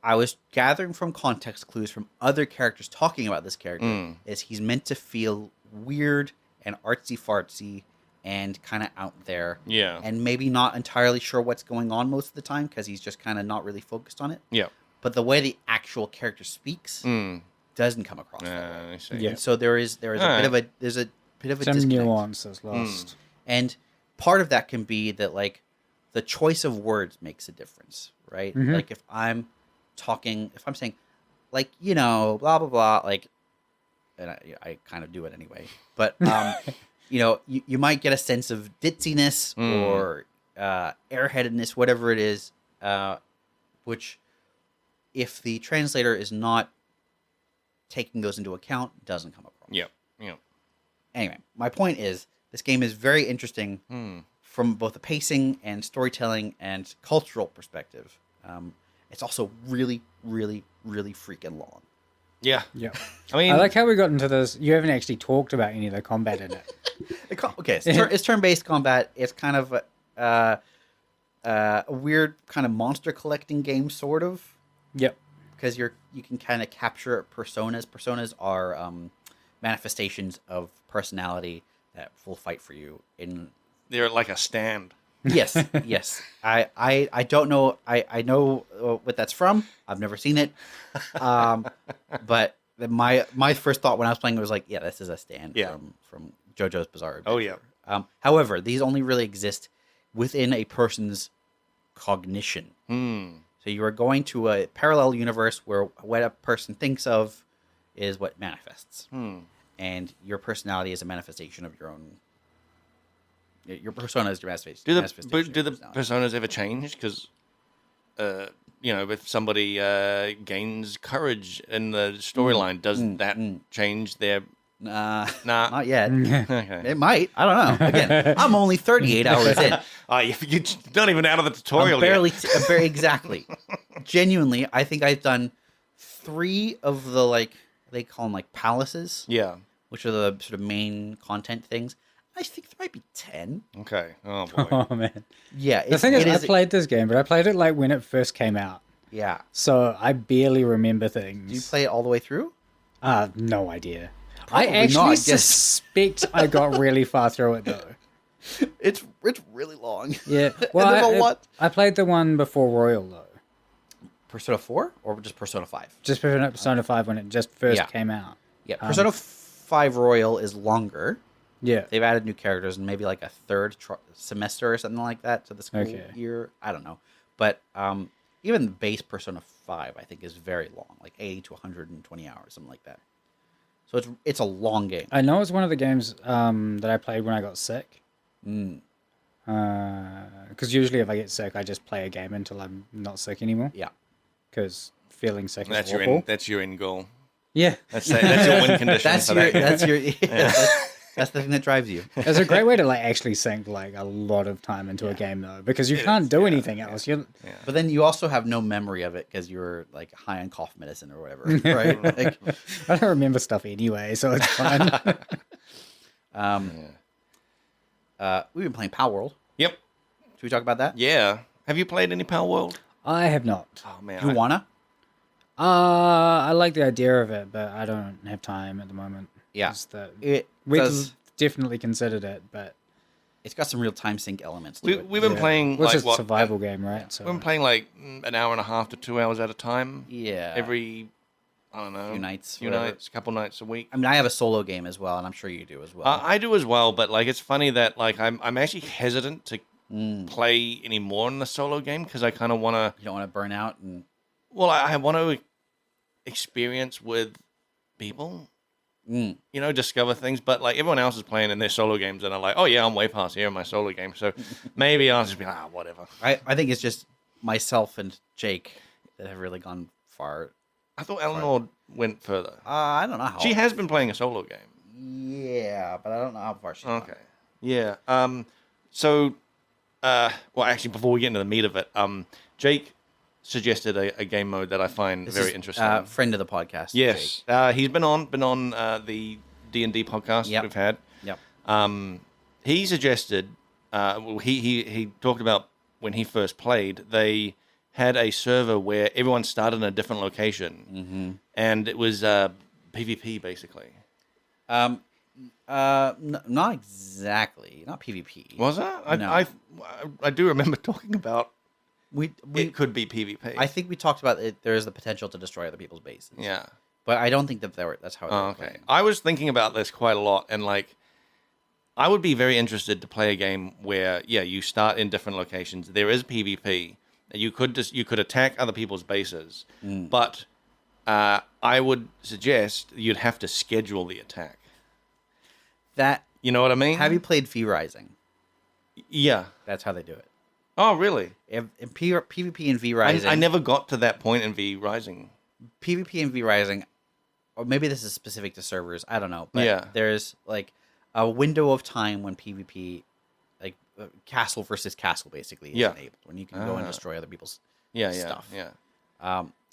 I was gathering from context clues from other characters talking about this character is he's meant to feel weird and artsy fartsy and kind of out there. Yeah. And maybe not entirely sure what's going on most of the time because he's just kind of not really focused on it. Yeah. But the way the actual character speaks doesn't come across that way. I see. Yeah. And so there's a bit of a some disconnect. nuance is lost. And part of that can be that like the choice of words makes a difference, right? Like if I'm saying like, you know, blah blah blah, like, and I kind of do it anyway, but you know, you might get a sense of ditziness or airheadedness, whatever it is, which if the translator is not taking those into account, doesn't come across. Yep. Anyway, my point is this game is very interesting from both a pacing and storytelling and cultural perspective. It's also really, really, really freaking long. Yeah. I mean, I like how we got into this. You haven't actually talked about any of the combat in it. It's turn-based combat. It's kind of a weird kind of monster collecting game, sort of. Yep. Because you can kind of capture personas. Personas are manifestations of personality that will fight for you. They're like a stand. Yes. I don't know. I know what that's from. I've never seen it. But my first thought when I was playing it was like, yeah, this is a stand from JoJo's Bizarre Adventure. Oh yeah. However, these only really exist within a person's cognition. So you are going to a parallel universe where what a person thinks of is what manifests. And your personality is a manifestation of your own. Your persona is your manifestation. Do the personas ever change? Because, you know, if somebody gains courage in the storyline, does that change their... Nah. Not Nah. yet. Okay. It might. I don't know. Again, I'm only 38 hours in. You're not even out of the tutorial yet. Very exactly. Genuinely, I think I've done 3 of the, like, they call them, like, palaces. Yeah. Which are the sort of main content things. I think there might be 10. Okay. Oh, boy. Oh, man. Yeah. The thing is, I played this game, but I played it, like, when it first came out. Yeah. So I barely remember things. Did you play it all the way through? No idea. Probably I actually not, suspect I got really far through it, though. It's really long. Yeah. Well, what? I played the one before Royal, though. Persona 4 or just Persona 5? Just Persona 5 when it just first came out. Yeah. Persona 5 Royal is longer. Yeah. They've added new characters and maybe like a third semester or something like that to the school year. I don't know. But even the base Persona 5, I think, is very long, like 80 to 120 hours, something like that. So it's a long game. I know it's one of the games that I played when I got sick. Because usually if I get sick, I just play a game until I'm not sick anymore. Yeah. Because feeling sick That's is your awful. that's your end goal. Yeah. That's your win condition. That's for your that game. that's your that's the thing that drives you. It's a great way to like actually sink like a lot of time into a game though, because you can't do anything else. You're But then you also have no memory of it because you were like high on cough medicine or whatever, right? Like, I don't remember stuff anyway, so it's fine. we've been playing Palworld. Yep. Should we talk about that? Yeah. Have you played any Palworld? I have not. Oh man. You wanna? I like the idea of it, but I don't have time at the moment. Yeah. It's that It we've does. definitely considered it, but It's got some real time sync elements to it. We've been playing well, it's like just what? a survival game, right? So We've been playing like an hour and a half to 2 hours at a time. Yeah. Every I don't know. Few nights, Few whatever. nights, couple nights a week. I mean, I have a solo game as well, and I'm sure you do as well. I do as well, but like it's funny that like I'm actually hesitant to play any more in the solo game because I kind of want to. You don't want to burn out, and Well, I want to experience with people. You know, discover things, but like everyone else is playing in their solo games, and I'm like, oh yeah, I'm way past here in my solo game, so maybe I'll just be like, whatever. I think it's just myself and Jake that have really gone far. I thought Eleanor went further. I don't know how. She has been playing a solo game. Yeah, but I don't know how far she's gone. Okay. Yeah. So, well, actually, before we get into the meat of it, Jake suggested a game mode that I find This very is, interesting. friend of the podcast. Yes. He's been on the D&D podcast Yep. we've had. Jake. He suggested, well, he talked about when he first played, they had a server where everyone started in a different location, and it was PvP basically. Not exactly. Not PvP. Was it? No. I do remember talking about We it could be PvP. I think we talked about it. There is the potential to destroy other people's bases. Yeah. But I don't think that that's how. Oh, okay. I was thinking about this quite a lot, and like, I would be very interested to play a game where, yeah, you start in different locations. There is PvP. You could attack other people's bases, but I would suggest you'd have to schedule the attack. That You know what I mean? have you played V Rising? Yeah. That's how they do it. Oh, really? In PvP and V Rising, I never got to that point in V Rising. PvP and V Rising, or maybe this is specific to servers. I don't know. But Yeah. there's like a window of time when PvP, like castle versus castle, basically, is enabled when you can go and destroy other people's stuff. Yeah.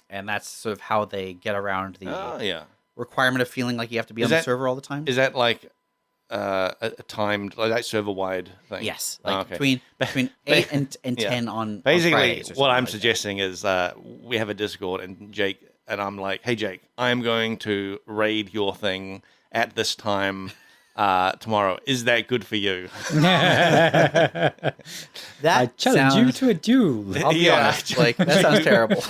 And that's sort of how they get around the Oh, yeah. requirement of feeling like you have to be Is on the that- server all the time. Is that like a timed, like that server wide thing? Yes, Oh, like okay. between 8 and Yeah. 10 on Basically, Fridays or what something I'm like that. suggesting is we have a Discord, and Jake and I'm like, hey Jake, I'm going to raid your thing at this time tomorrow. Is that good for you? That I challenge you sounds- to a duel. I'll be Yeah. honest, like that sounds terrible.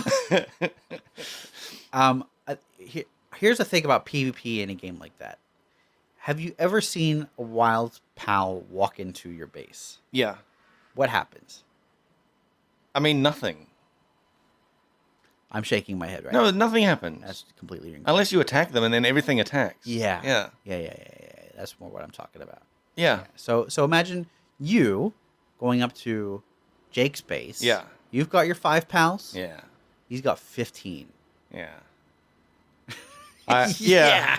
Here's the thing about PvP in a game like that. Have you ever seen a wild pal walk into your base? Yeah. What happens? I mean, nothing. I'm shaking my head right now. No, nothing happens. That's completely incorrect. Unless you attack them, and then everything attacks. Yeah. Yeah. Yeah. That's more what I'm talking about. Yeah. So imagine you going up to Jake's base. Yeah. You've got your 5 pals. Yeah. He's got 15. Yeah. Yeah.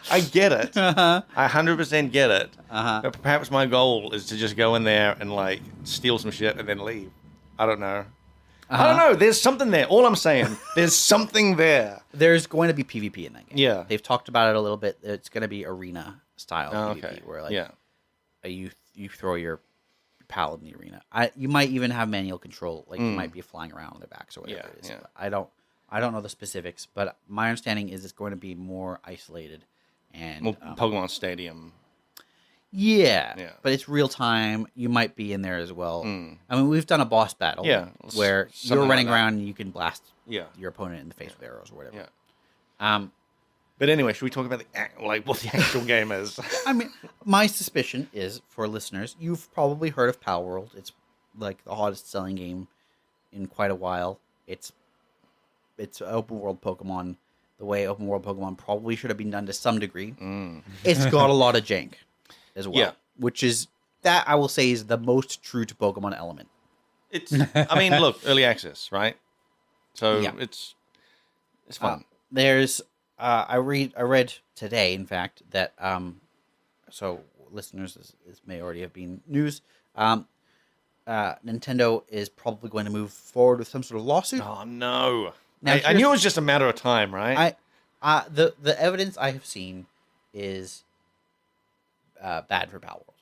I get it. Uh-huh. I 100% get it. Uh-huh. But perhaps my goal is to just go in there and like steal some shit and then leave. I don't know. I don't know. There's something there. All I'm saying, there's something there. There's going to be PvP in that game. Yeah. They've talked about it a little bit. It's going to be arena style Oh, PvP okay. where like Yeah. you throw your pal in the arena. You might even have manual control. Like you might be flying around on their backs or whatever Yeah, it is. yeah. But I don't know the specifics, but my understanding is it's going to be more isolated and Well, Pokemon Stadium. yeah, Yeah. but it's real time. You might be in there as well. I mean, we've done a boss battle Yeah, where something you're running like that. around and you can blast Yeah. your opponent in the face with arrows or whatever. Yeah. But anyway, should we talk about what the actual game is? I mean, my suspicion is for listeners, you've probably heard of Palworld. It's like the hottest selling game in quite a while. It's open world Pokemon the way open world Pokemon probably should have been done to some degree. It's got a lot of jank as well, Yeah. which is that I will say is the most true to Pokemon element. It's. I mean, look, early access, right? So Yeah. it's fun. There's I read today, in fact, that so listeners, this may already have been news. Nintendo is probably going to move forward with some sort of lawsuit. Oh no! Now, I knew it was just a matter of time, right? The evidence I have seen is bad for Palworld.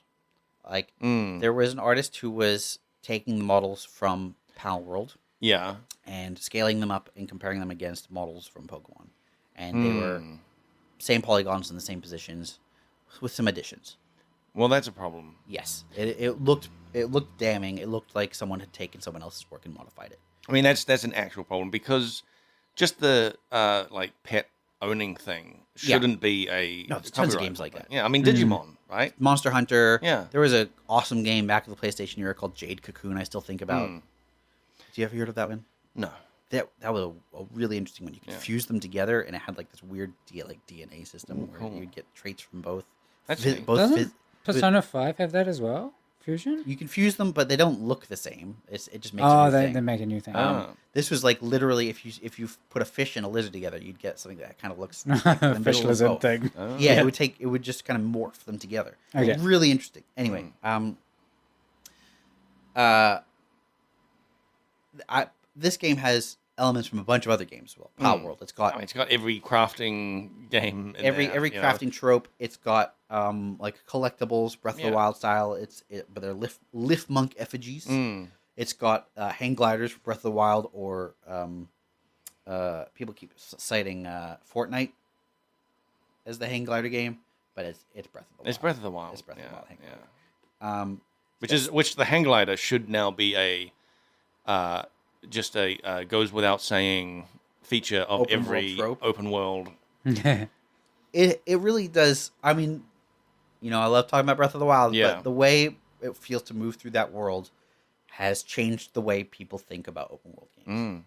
Like there was an artist who was taking the models from Palworld Yeah. and scaling them up and comparing them against models from Pokemon, and they were same polygons in the same positions with some additions. Well, that's a problem. Yes, it looked damning. It looked like someone had taken someone else's work and modified it. I mean, that's an actual problem because just the like pet owning thing shouldn't be a No, there's tons of copyright games like thing. that. Yeah, I mean Digimon, right? Monster Hunter. Yeah. There was an awesome game back in the PlayStation era called Jade Cocoon. I still think about. Do you ever heard of that one? No. That was a really interesting one. You could fuse them together, and it had like this weird DNA system where you'd get traits from both. That's neat. Doesn't Persona 5 have that as well? Fusion? You can fuse them, but they don't look the same. It just makes. Oh, a new they thing. make a new thing. This was like literally if you put a fish and a lizard together, you'd get something that kind of looks like the Fish middle of lizard both. thing. Yeah, it would just kind of morph them together. Okay. Really interesting. Anyway, this game has elements from a bunch of other games as well. Palworld. It's got I mean, it's got every crafting game. In every there, you know. crafting trope. It's got like collectibles, Breath of the Wild style. But they're lift monk effigies. It's got hang gliders for Breath of the Wild, or people keep citing Fortnite as the hang glider game, but it's Breath of the Wild. It's Breath of the Wild. It's Breath of the Wild hang glider. Which the hang glider should now be a just a goes without saying feature of Open world every trope. open world. It really does. I mean, I love talking about Breath of the Wild, Yeah. but the way it feels to move through that world has changed the way people think about open world games.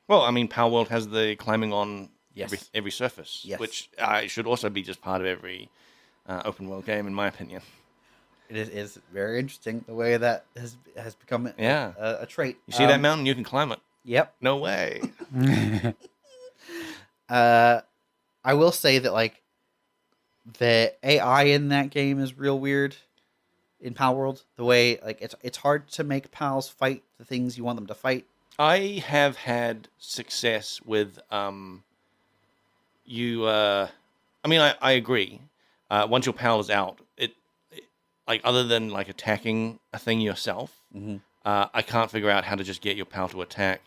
Well, I mean, Palworld has the climbing on Yes. every surface, Yes. which should also be just part of every open world game, in my opinion. It is very interesting the way that has become a trait. You see that mountain, you can climb it. Yep. No way. I will say that like the AI in that game is real weird in Palworld. The way like it's hard to make pals fight the things you want them to fight. I have had success with you. I mean, I agree. Once your pal is out, it like other than like attacking a thing yourself, I can't figure out how to just get your pal to attack.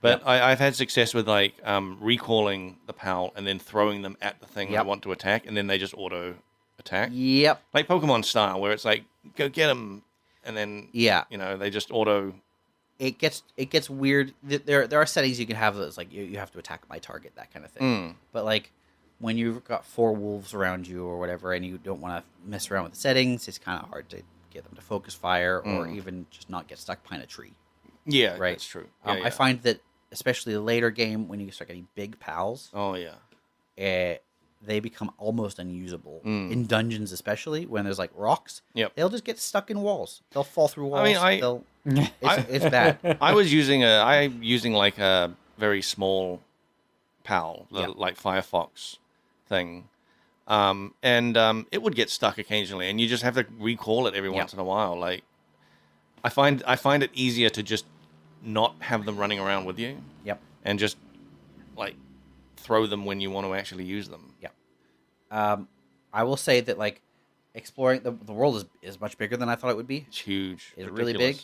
But I've had success with like recalling the pal and then throwing them at the thing I want to attack, and then they just auto attack. Yep. Like Pokemon style, where it's like go get them, and then they just auto. It gets weird. There are settings you can have that's like you have to attack my target, that kind of thing. But like when you've got 4 wolves around you or whatever, and you don't want to mess around with the settings, it's kind of hard to get them to focus fire or even just not get stuck behind a tree. Yeah, Right. that's true. I find that especially the later game when you start getting big pals, Oh yeah. they become almost unusable in dungeons, especially when there's like rocks. Yep. They'll just get stuck in walls. They'll fall through walls. I mean, it's bad. I was using like a very small PAL, like Firefox thing, and it would get stuck occasionally, and you just have to recall it every once in a while. Like, I find it easier to just not have them running around with you. Yep. And just like throw them when you want to actually use them. Yeah. I will say that like exploring the world is much bigger than I thought it would be. It's huge. It's really big.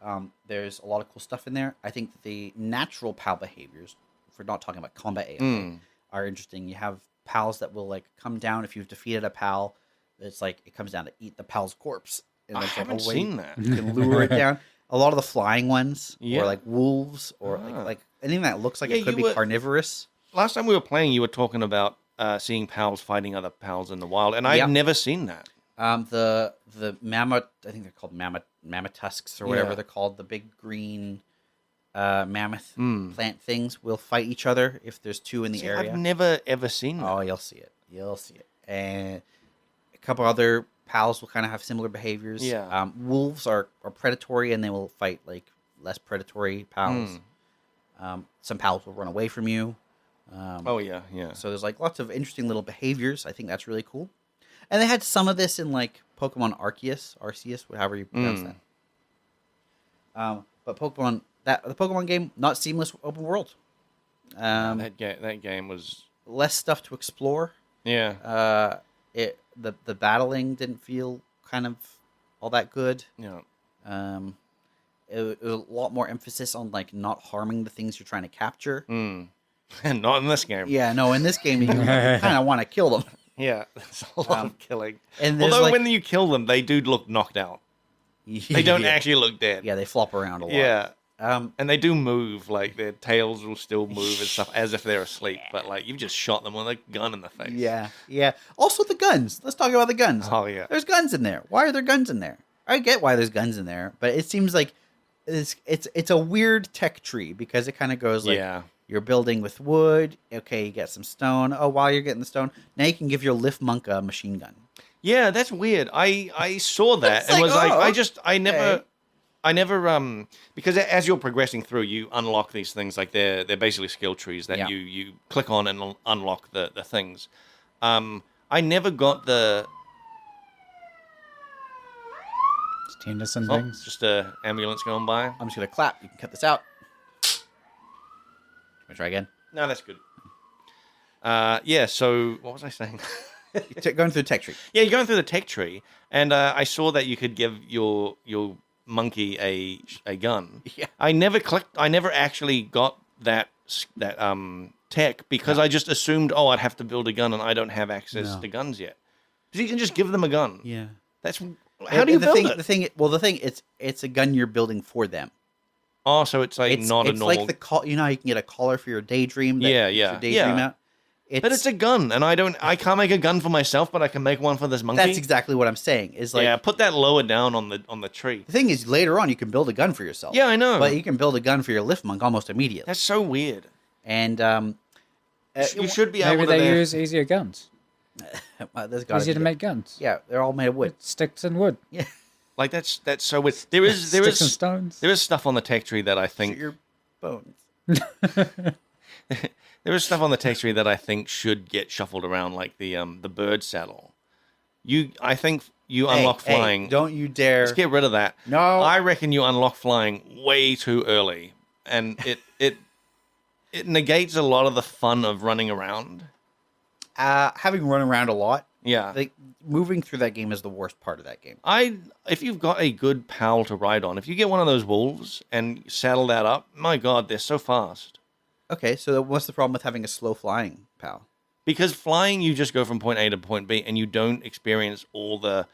Ridiculous. There's a lot of cool stuff in there. I think that the natural PAL behaviors, if we're not talking about combat AI, are interesting. You have PALs that will like come down if you've defeated a PAL. It's like it comes down to eat the PAL's corpse. And I it's haven't like, seen that. You can lure it down. A lot of the flying ones, Yeah. or like wolves, or like anything that looks like it could be carnivorous. Last time we were playing, you were talking about seeing pals fighting other pals in the wild, and I've never seen that. The mammoth, I think they're called mammoth tusks or whatever Yeah. they're called. The big green mammoth plant things will fight each other if there's two in the area. I've never ever seen that. Oh, you'll see it. You'll see it. And a couple other pals will kind of have similar behaviors. Yeah. Wolves are predatory, and they will fight like less predatory pals. Some pals will run away from you. Oh yeah. So there's like lots of interesting little behaviors. I think that's really cool. And they had some of this in like Pokemon Arceus, however you pronounce that. But the Pokemon game, not seamless open world. That game was Less stuff to explore. yeah. The battling didn't feel kind of all that good. Yeah. It was a lot more emphasis on like not harming the things you're trying to capture. And not in this game. Yeah, no, in this game you kind of want to kill them. Yeah. There's a lot of killing. And there's, although like- when you kill them, they do look knocked out. They don't Yeah. actually look dead. Yeah, they flop around a lot. Yeah. Um, And they do move, like their tails will still move and stuff as if they're asleep. But like you've just shot them with a gun in the face. yeah. Also the guns. Let's talk about the guns. Oh yeah. There's guns in there. Why are there guns in there? I get why there's guns in there, but it seems like it's a weird tech tree because it kind of goes like Yeah. you're building with wood. Okay, you get some stone. Oh, while you're getting the stone, now you can give your Lift Monk a machine gun. Yeah, that's weird. I saw that It's and like, was like, oh, I never because as you're progressing through, you unlock these things like they're basically skill trees that Yeah. you click on and unlock the things. I never got the Just Henderson oh, things. just a ambulance going by. I'm just gonna clap. You can cut this out. Can we try again? No, that's good. Yeah. So what was I saying? Going through the tech tree. Yeah, you're going through the tech tree, and I saw that you could give your monkey a gun. Yeah. I never actually got that tech because I just assumed, I'd have to build a gun, and I don't have access No. to guns yet. Because you can just give them a gun. Yeah. That's how do you build it? The thing, it's a gun you're building for them. Oh, so it's like It's not a normal. like you know how you can get a collar for your daydream. That Yeah, keeps yeah, your daydream yeah. out. but it's a gun, and I can't make a gun for myself, but I can make one for this monkey. That's exactly what I'm saying. Is like yeah, put that lower down on the tree. the thing is later on you can build a gun for yourself. Yeah, I know. But you can build a gun for your Lift Monk almost immediately. That's so weird. And You should be Maybe able to. they use easier guns. there's gotta Easier be to make guns. Yeah, they're all made of wood. With sticks and wood. Yeah, Like that's so weird. There Sticks and is stones. there is stuff on the tech tree that I think your bones. there is stuff on the tech tree that I think should get shuffled around, like the bird saddle. I think you unlock flying. Hey, don't you dare! Let's get rid of that. No. I reckon you unlock flying way too early, and it negates a lot of the fun of running around. Having run around a lot, Yeah. like moving through that game is the worst part of that game. If you've got a good pal to ride on, if you get one of those wolves and saddle that up, my God, they're so fast. Okay, so what's the problem with having a slow flying pal? Because flying, you just go from point A to point B, and you don't experience all the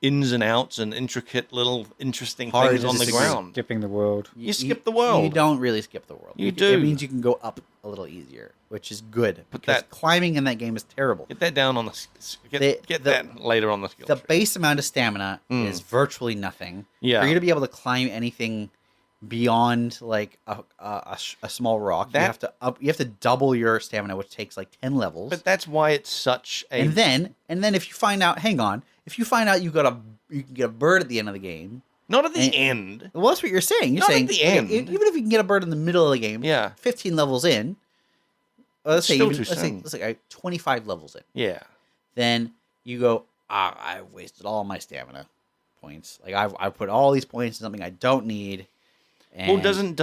ins and outs and intricate little interesting Hard things to on the disagree. ground. Skipping the world. You skip the world. You don't really skip the world. You It do. means you can go up a little easier, which is good. But because that- climbing in that game is terrible. Get that down on get The- that later on the skill The tree. base amount of stamina is virtually nothing. Yeah. For you to be able to climb anything beyond like a small rock, you That- have to double your stamina, which takes like 10 levels. But that's why it's such a. and then if you find out, if you find out you can get a bird at the end of the game. not at the and- end. Well, that's what you're saying. You're Not at saying the end. even if you can get a bird in the middle of the game, Yeah. 15 levels in. Let's say Still even, too let's say soon. let's say 25 levels in. Yeah. Then you go, I've wasted all my stamina points. Like I put all these points in something I don't need. And Well, doesn't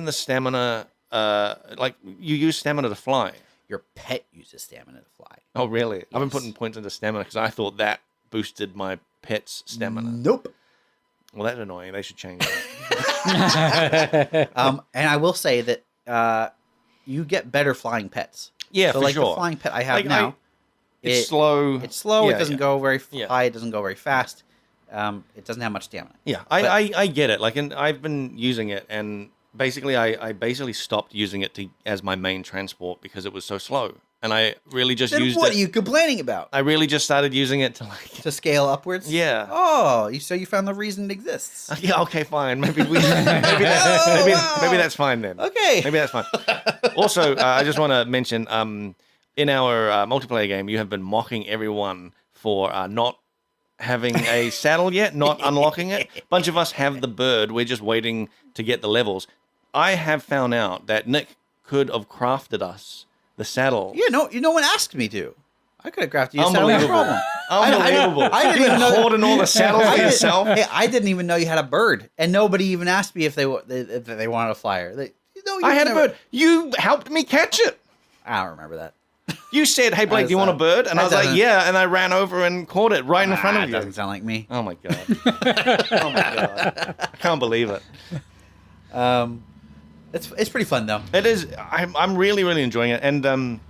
the stamina like you use stamina to fly? your pet uses stamina to fly? Oh, really? I've been Yes. putting points into stamina because I thought that boosted my pet's stamina. Nope. Well, that's annoying. They should change that. And I will say that you get better flying pets. Yeah, so for like sure. the flying pet I have Like, now, It's slow. It's slow. Yeah, it doesn't yeah. go very Yeah. high. It doesn't go very fast. It doesn't have much stamina. Yeah, But- I get it. Like, and I've been using it, and basically, I basically stopped using it as my main transport because it was so slow. and I really just Then used what it. are you complaining about? I really just started using it to like. To scale upwards? Yeah. Oh, so you found the reason it exists. Yeah. Okay. Fine. Maybe that's fine then. Okay. Maybe that's fine. Also, I just want to mention, in our multiplayer game, you have been mocking everyone for not having a saddle yet, not unlocking it. A bunch of us have the bird. We're just waiting to get the levels. I have found out that Nick could have crafted us the saddle. Yeah, no one asked me to. I could have crafted you a saddle, no Unbelievable. problem. Unbelievable. I didn't even know hoarding all the saddles for yourself. Hey, I didn't even know you had a bird, and nobody even asked me if they wanted a flyer. I had a bird. You helped me catch it. I don't remember that. You said, "Hey Blake, do you want a bird?" And I was like, "Yeah," and I ran over and caught it right in front of you. That doesn't sound like me. Oh my god! Oh my god! I can't believe it. It's pretty fun though. It is. I'm really enjoying it, and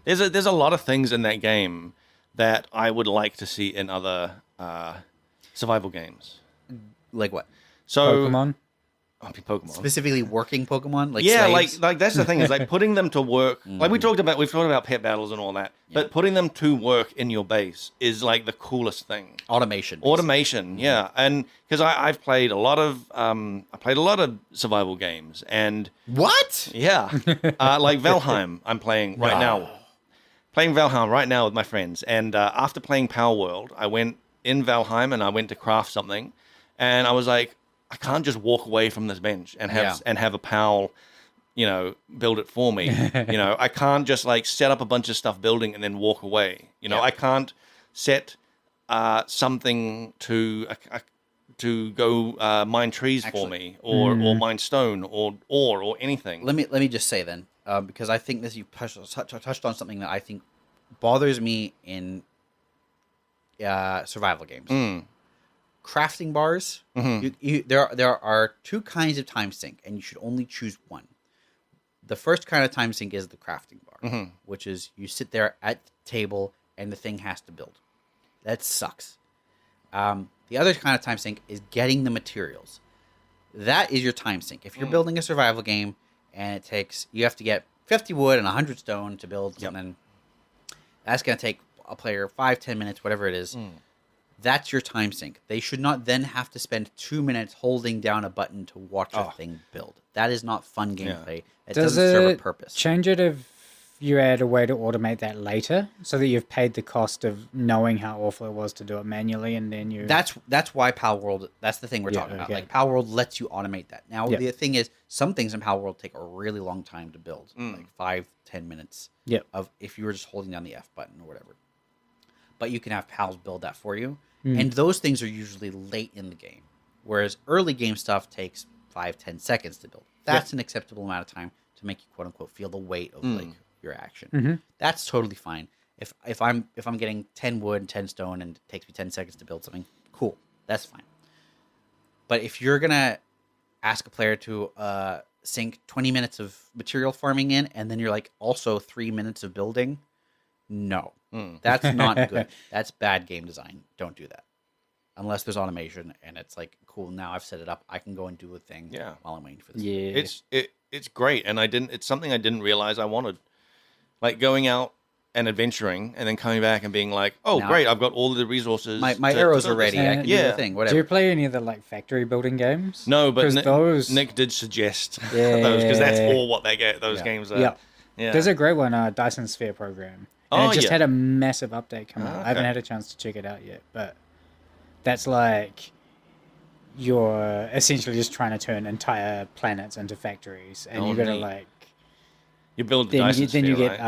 there's a lot of things in that game that I would like to see in other survival games. Like what? So Pokemon. Pokemon. Specifically working Pokemon, like Yeah, slaves? like that's the thing is like putting them to work. Like we've talked about pet battles and all that, but putting them to work in your base is like the coolest thing. Automation. Automation, yeah, and because I've played a lot of survival games, and What? yeah, like Valheim, I'm playing right now. Playing Valheim right now with my friends, and after playing Palworld, I went in Valheim and I went to craft something, and I was like, I can't just walk away from this bench and have a pal, build it for me. I can't just like set up a bunch of stuff building and then walk away. I can't set something to go mine trees for me or mine stone or ore or anything. Let me just say then, because I think you touched on something that I think bothers me in survival games. Crafting bars. There are two kinds of time sink, and you should only choose one. The first kind of time sink is the crafting bar, which is you sit there at the table and the thing has to build. That sucks. The other kind of time sink is getting the materials. That is your time sink. If you're building a survival game and you have to get 50 wood and 100 stone to build something, that's going to take a player 5-10 minutes, whatever it is. That's your time sink. They should not then have to spend 2 minutes holding down a button to watch a thing build. That is not fun gameplay. It doesn't serve a purpose. Change it if you add a way to automate that later, so that you've paid the cost of knowing how awful it was to do it manually, and then you. That's why Palworld. That's the thing we're talking about. Like Palworld lets you automate that. Now the thing is, some things in Palworld take a really long time to build, like 5-10 minutes. Of if you were just holding down the F button or whatever. But you can have pals build that for you. And those things are usually late in the game. Whereas early game stuff takes 5-10 seconds to build. That's an acceptable amount of time to make you quote unquote feel the weight of like your action. That's totally fine. If I'm getting 10 wood and 10 stone and it takes me 10 seconds to build something, cool. That's fine. But if you're gonna ask a player to sink 20 minutes of material farming in and then you're like also 3 minutes of building, no. That's not good. That's bad game design. Don't do that. Unless there's automation and it's like, cool, now I've set it up. I can go and do a thing while I'm waiting for this. Yeah. It's great, and it's something I didn't realize I wanted. Like going out and adventuring and then coming back and being like, oh, great, I've got all of the resources. My arrows are ready. I can do the thing, whatever. Do you play any of the like factory building games? No, but those... Nick did suggest those because that's all what those games are. Yeah. There's a great one, Dyson Sphere program. And it just had a massive update come out. I haven't had a chance to check it out yet, but that's like you're essentially just trying to turn entire planets into factories, and you've got to like you build the Dyson Sphere, then you get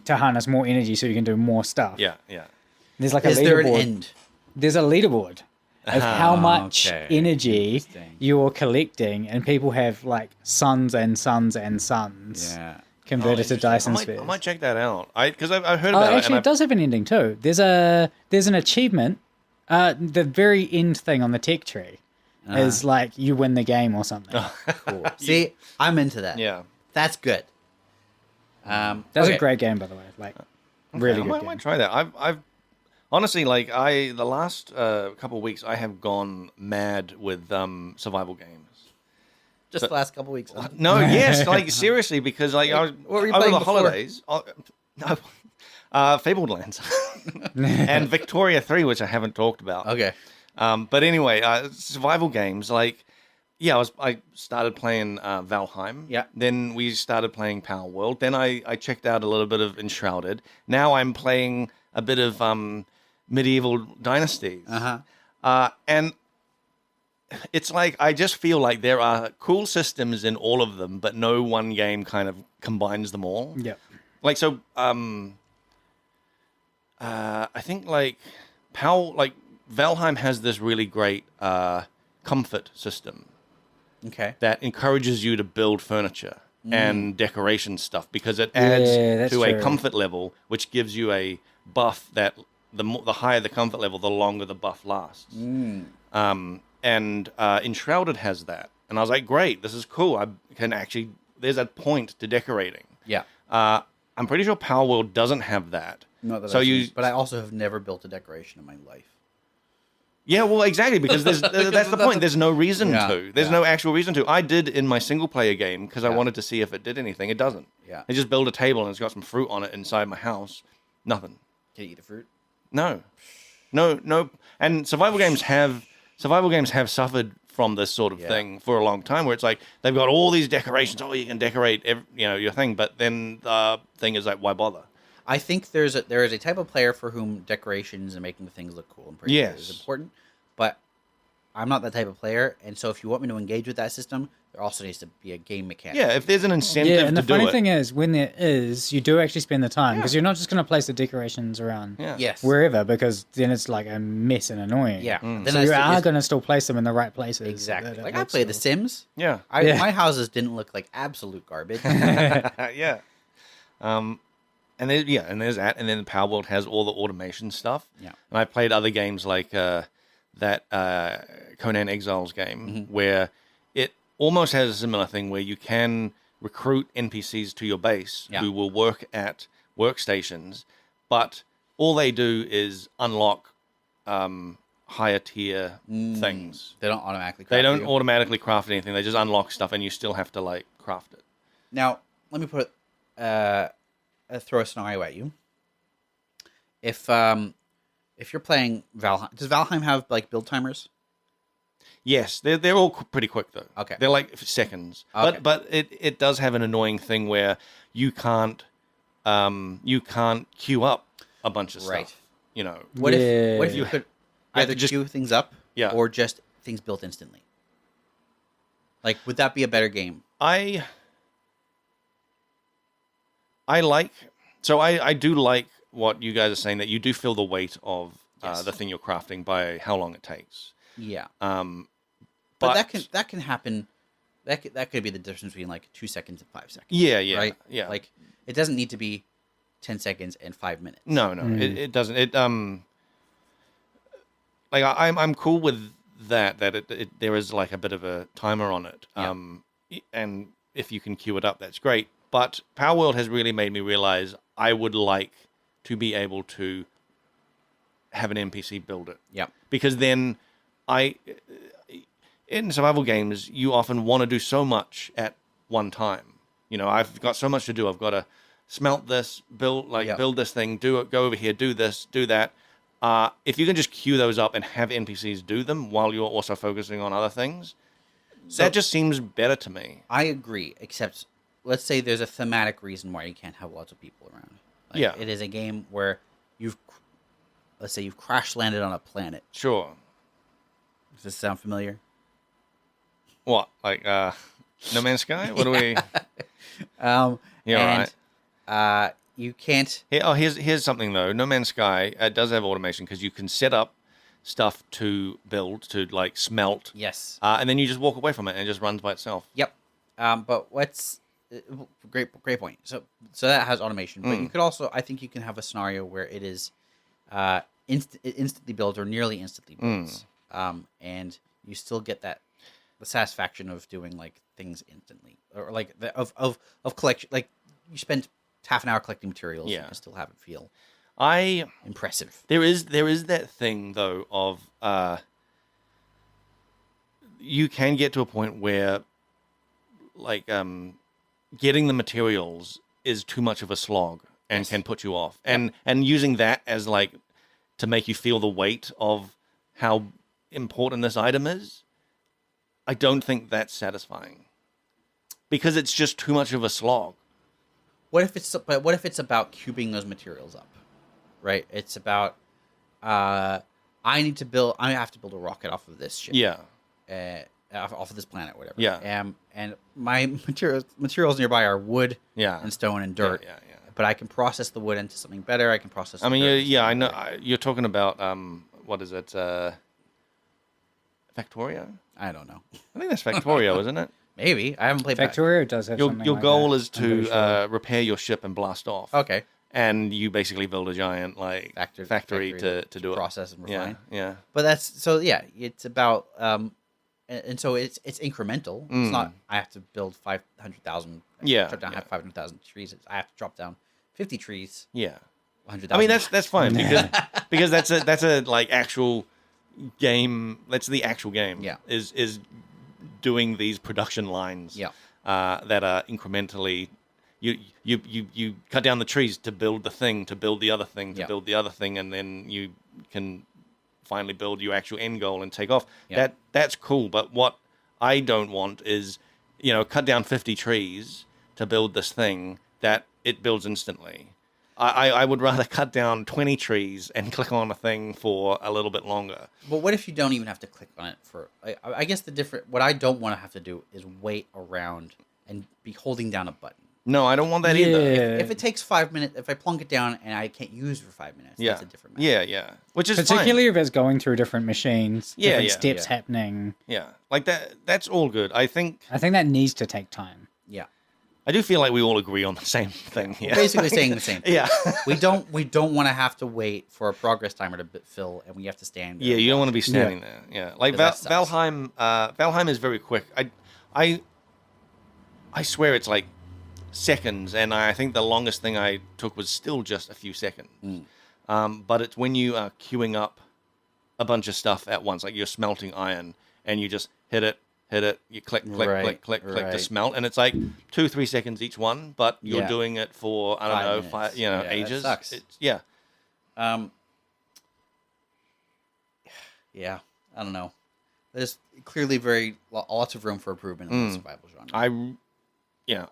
to harness more energy so you can do more stuff. Yeah. There's like Is a leaderboard. there an end? There's a leaderboard of how much energy you're collecting, and people have like sons and sons and sons. Yeah. Converted to Dyson Spheres. I might check that out. Because I've heard about it. Actually, it does have an ending too. There's an achievement. The very end thing on the tech tree is like you win the game or something. Cool. See, I'm into that. Yeah, that's good. That's a great game, by the way. Like, really good. I might try that. I've honestly the last couple of weeks I have gone mad with survival games. Just the last couple weeks. Huh? No, yes, like seriously, because like I was What were you over playing the before? holidays. No, Fabled Lands and Victoria 3, which I haven't talked about. Okay. But anyway, survival games like. Yeah, I started playing Valheim. Yeah. Then we started playing Palworld. Then I checked out a little bit of Enshrouded. Now I'm playing a bit of medieval Dynasties. And it's like I just feel like there are cool systems in all of them, but no one game kind of combines them all. Yeah. Like so, I think like Valheim has this really great comfort system. Okay. That encourages you to build furniture and decoration stuff because it adds to a comfort level, which gives you a buff that the higher the comfort level, the longer the buff lasts. And Enshrouded has that. And I was like, great, this is cool. I can actually, there's a point to decorating. Yeah. I'm pretty sure Palworld doesn't have that. Not that So I've you- seen, but I also have never built a decoration in my life. Yeah, well, exactly, because that's the point. There's no reason Yeah, to. There's yeah. no actual reason to. I did in my single-player game because I wanted to see if it did anything. It doesn't. Yeah. I just build a table and it's got some fruit on it inside my house. Nothing. Can you eat the fruit? No. And survival games have suffered from this sort of thing for a long time, where it's like they've got all these decorations. Oh, you can decorate, your thing, but then the thing is like, why bother? I think there is a type of player for whom decorations and making things look cool and pretty is important, but I'm not that type of player, and so if you want me to engage with that system, there also needs to be a game mechanic. Yeah, if there's an incentive Yeah, and to the do funny it. thing is, when there is, you do actually spend the time because you're not just going to place the decorations around Yeah. Yes. wherever because then it's like a mess and annoying. Yeah. Then So I you still- are going to still place them in the right places. exactly. That it Like I looks played The cool. Sims. Yeah. Yeah. My houses didn't look like absolute garbage. Yeah. And there's that, and then Palworld has all the automation stuff. Yeah. And I played other games like that Conan Exiles game, where it almost has a similar thing where you can recruit NPCs to your base who will work at workstations, but all they do is unlock higher tier things. They don't automatically. They craft don't you. automatically craft anything. They just unlock stuff, and you still have to like craft it. Now, let me put throw a scenario at you. If you're playing Valheim, does Valheim have like build timers? Yes, they're all pretty quick though. Okay. They're like seconds. Okay. But it does have an annoying thing where you can't queue up a bunch of Right. stuff. You know. What if you Yeah. could Yeah, either just- queue things up, Yeah. or just things built instantly? Like, would that be a better game? I do like what you guys are saying, that you do feel the weight of Yes. the thing you're crafting by how long it takes. Yeah, But, but that can happen. That could be the difference between like 2 seconds and 5 seconds. yeah, right. yeah. Like, it doesn't need to be 10 seconds and 5 minutes. No, it doesn't. Like I'm cool with that. There is like a bit of a timer on it. Yeah. And if you can queue it up, that's great. But Palworld has really made me realize I would like to be able to have an NPC build it. Yeah. Because then in survival games, you often want to do so much at one time. You know, I've got so much to do. I've got to smelt this, build this thing, do it, go over here, do this, do that. If you can just queue those up and have NPCs do them while you're also focusing on other things, that just seems better to me. I agree, except let's say there's a thematic reason why you can't have lots of people around. Like, Yeah. It is a game where let's say you've crash landed on a planet. Sure. Does this sound familiar? What? Like No Man's Sky? What do we? Yeah, right. You can't. Here's something though. No Man's Sky does have automation because you can set up stuff to build, to like smelt. Yes. And then you just walk away from it and it just runs by itself. Yep. But what's great point. So that has automation, but you could also, I think you can have a scenario where it is it instantly builds or nearly instantly builds, and you still get the satisfaction of doing like things instantly, or like of collection. Like you spent half an hour collecting materials, Yeah. and you still have it feel impressive. There is that thing though of you can get to a point where getting the materials is too much of a slog and can put you off. And using that as like to make you feel the weight of how important this item is, I don't think that's satisfying. Because it's just too much of a slog. What if it's about cubing those materials up? Right? It's about I have to build a rocket off of this ship. Yeah. Off of this planet, or whatever. Yeah. And my materials nearby are wood and stone and dirt. Yeah. But I can process the wood into something better. I can process the dirt I know. You're talking about, what is it? Factorio? I don't know. I think that's Factorio, isn't it? Maybe. I haven't played Factorio does have something Your like goal that. is to repair your ship and blast off. Okay. And you basically build a giant factory to do it. Process and refine. Yeah. But it's about and so it's incremental. It's not I have to build 500,000. Drop down 500,000 trees. I have to drop down 50 trees. Yeah. 100,000. I mean that's fine because that's a like actual game. That's the actual game. Yeah. Is doing these production lines. Yeah. That are incrementally. You cut down the trees to build the thing, to build the other thing, to build the other thing, and then you can finally build your actual end goal and take off. Yeah. That's cool, but what I don't want is, cut down 50 trees to build this thing that it builds instantly. I would rather cut down 20 trees and click on a thing for a little bit longer. But what if you don't even have to click on it for? I guess what I don't want to have to do is wait around and be holding down a button. No, I don't want that either. If it takes 5 minutes, if I plunk it down and I can't use it for 5 minutes, that's a different matter. Yeah. Which is particularly fine. if it's going through different machines, different steps happening. Yeah, like that. That's all good. I think that needs to take time. Yeah. I do feel like we all agree on the same thing here. We're basically saying the same thing. Yeah. we don't want to have to wait for a progress timer to fill, and we have to stand there. Yeah, you don't want to be standing there. Yeah, like Valheim. Valheim is very quick. I swear it's like seconds, and I think the longest thing I took was still just a few seconds. But it's when you are queuing up a bunch of stuff at once, like you're smelting iron, and you just hit it, you click to smelt, and it's like 2-3 seconds each one, but you're doing it for I don't know, 5 ages. That sucks. Yeah. Yeah, I don't know. There's clearly lots of room for improvement in the survival genre.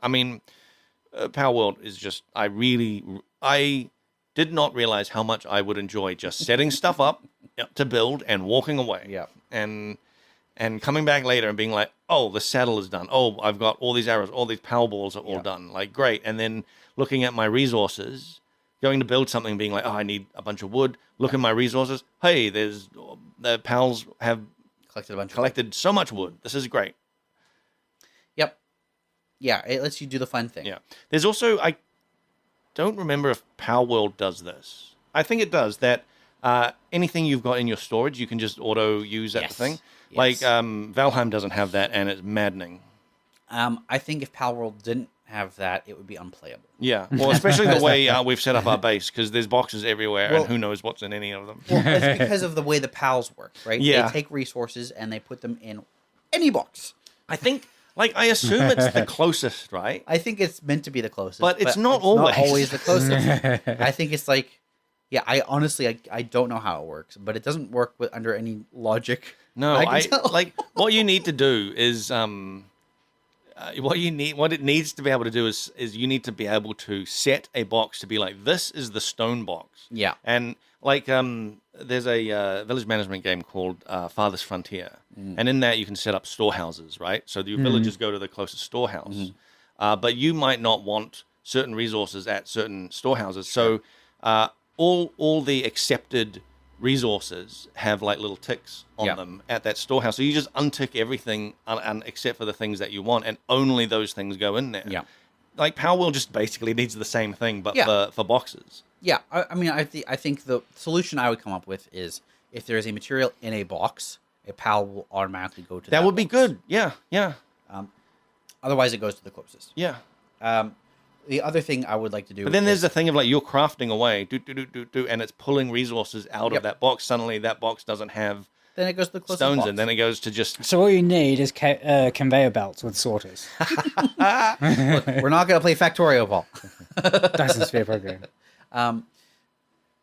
I mean, Palworld is just, I did not realize how much I would enjoy just setting stuff up to build and walking away. Yeah. And coming back later and being like, oh, the saddle is done. Oh, I've got all these arrows, all these Pal balls are all done. Like, great. And then looking at my resources, going to build something, being like, oh, I need a bunch of wood. Look at my resources. Hey, the Pals have collected so much wood. This is great. Yep. Yeah, it lets you do the fun thing. Yeah. There's also, I don't remember if Palworld does this. I think it does, that anything you've got in your storage, you can just auto-use at the thing. Yes. Like, Valheim doesn't have that, and it's maddening. I think if Palworld didn't have that, it would be unplayable. Yeah, well, especially the way we've set up our base, because there's boxes everywhere, and who knows what's in any of them. Well, it's because of the way the Pals work, right? Yeah. They take resources and they put them in any box. I think, I assume it's the closest, right? I think it's meant to be the closest. But it's not always. Not always the closest. I think it's like, I honestly, I don't know how it works, but it doesn't work under any logic. No, I can tell. what you need to do is, what it needs to be able to do is you need to be able to set a box to be like, this is the stone box. Yeah. And there's a village management game called Farthest Frontier. And in that you can set up storehouses, right? So your villagers go to the closest storehouse. But you might not want certain resources at certain storehouses. So all the accepted resources have like little ticks on them at that storehouse. So you just untick everything except for the things that you want, and only those things go in there. Yeah. Like Palworld just basically needs the same thing, but for boxes. Yeah, I mean, I think the solution I would come up with is if there is a material in a box, a Pal will automatically go to that. That would be box. good. Yeah. Otherwise, it goes to the closest. Yeah. The other thing I would like to do, but then there's the thing of like you're crafting away, and it's pulling resources out of that box. Suddenly, that box doesn't have Then it goes to the closest stones box. in. Then it goes to just... So all you need is conveyor belts with sorters. Look, we're not going to play Factorio, Paul. Dyson Sphere program.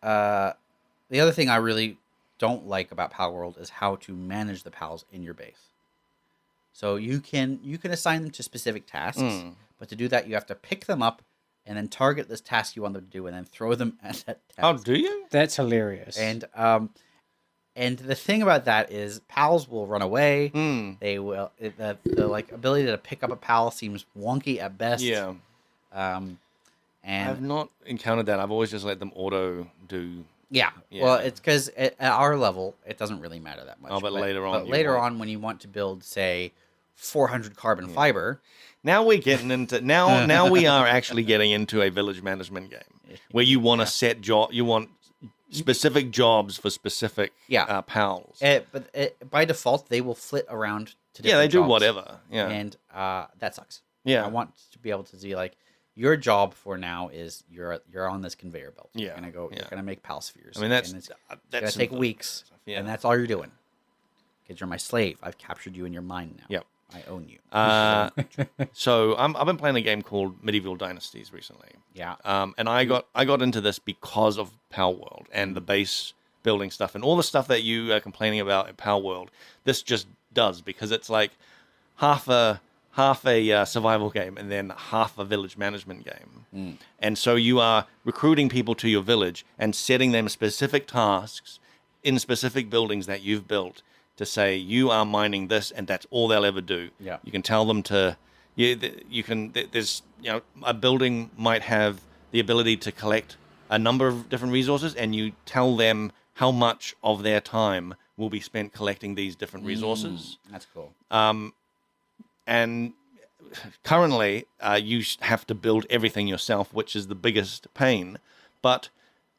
The other thing I really don't like about Palworld is how to manage the pals in your base. So you can assign them to specific tasks, but to do that you have to pick them up and then target this task you want them to do and then throw them at that task. Oh, do you? That's hilarious. And the thing about that is pals will run away. They will the like ability to pick up a pal seems wonky at best. Yeah. And I've not encountered that. I've always just let them auto do... Yeah. Well, it's because at our level, it doesn't really matter that much. Oh, but later on, But later on, when you want to build, say, 400 carbon fiber, Now we're getting into now we are actually getting into a village management game where you want to set you want specific jobs for specific pals. but by default, they will flit around to different Yeah, they do jobs. whatever. Yeah. And that sucks. Yeah. I want to be able to see, like, your job for now is you're on this conveyor belt. Yeah. You're gonna go. Yeah. You're gonna make pal spheres. I mean, that's gonna take weeks, Yeah. and that's all you're doing. Because you're my slave. I've captured you in your mind now. Yep. I own you. So I've been playing a game called Medieval Dynasties recently. Yeah. And I got into this because of Palworld and the base building stuff and all the stuff that you are complaining about at Palworld. This just does, because it's like half a survival game and then half a village management game. And so you are recruiting people to your village and setting them specific tasks in specific buildings that you've built to say you are mining this and that's all they'll ever do. Yeah. You can tell them to there's a building might have the ability to collect a number of different resources, and you tell them how much of their time will be spent collecting these different resources. That's cool. And currently, you have to build everything yourself, which is the biggest pain. But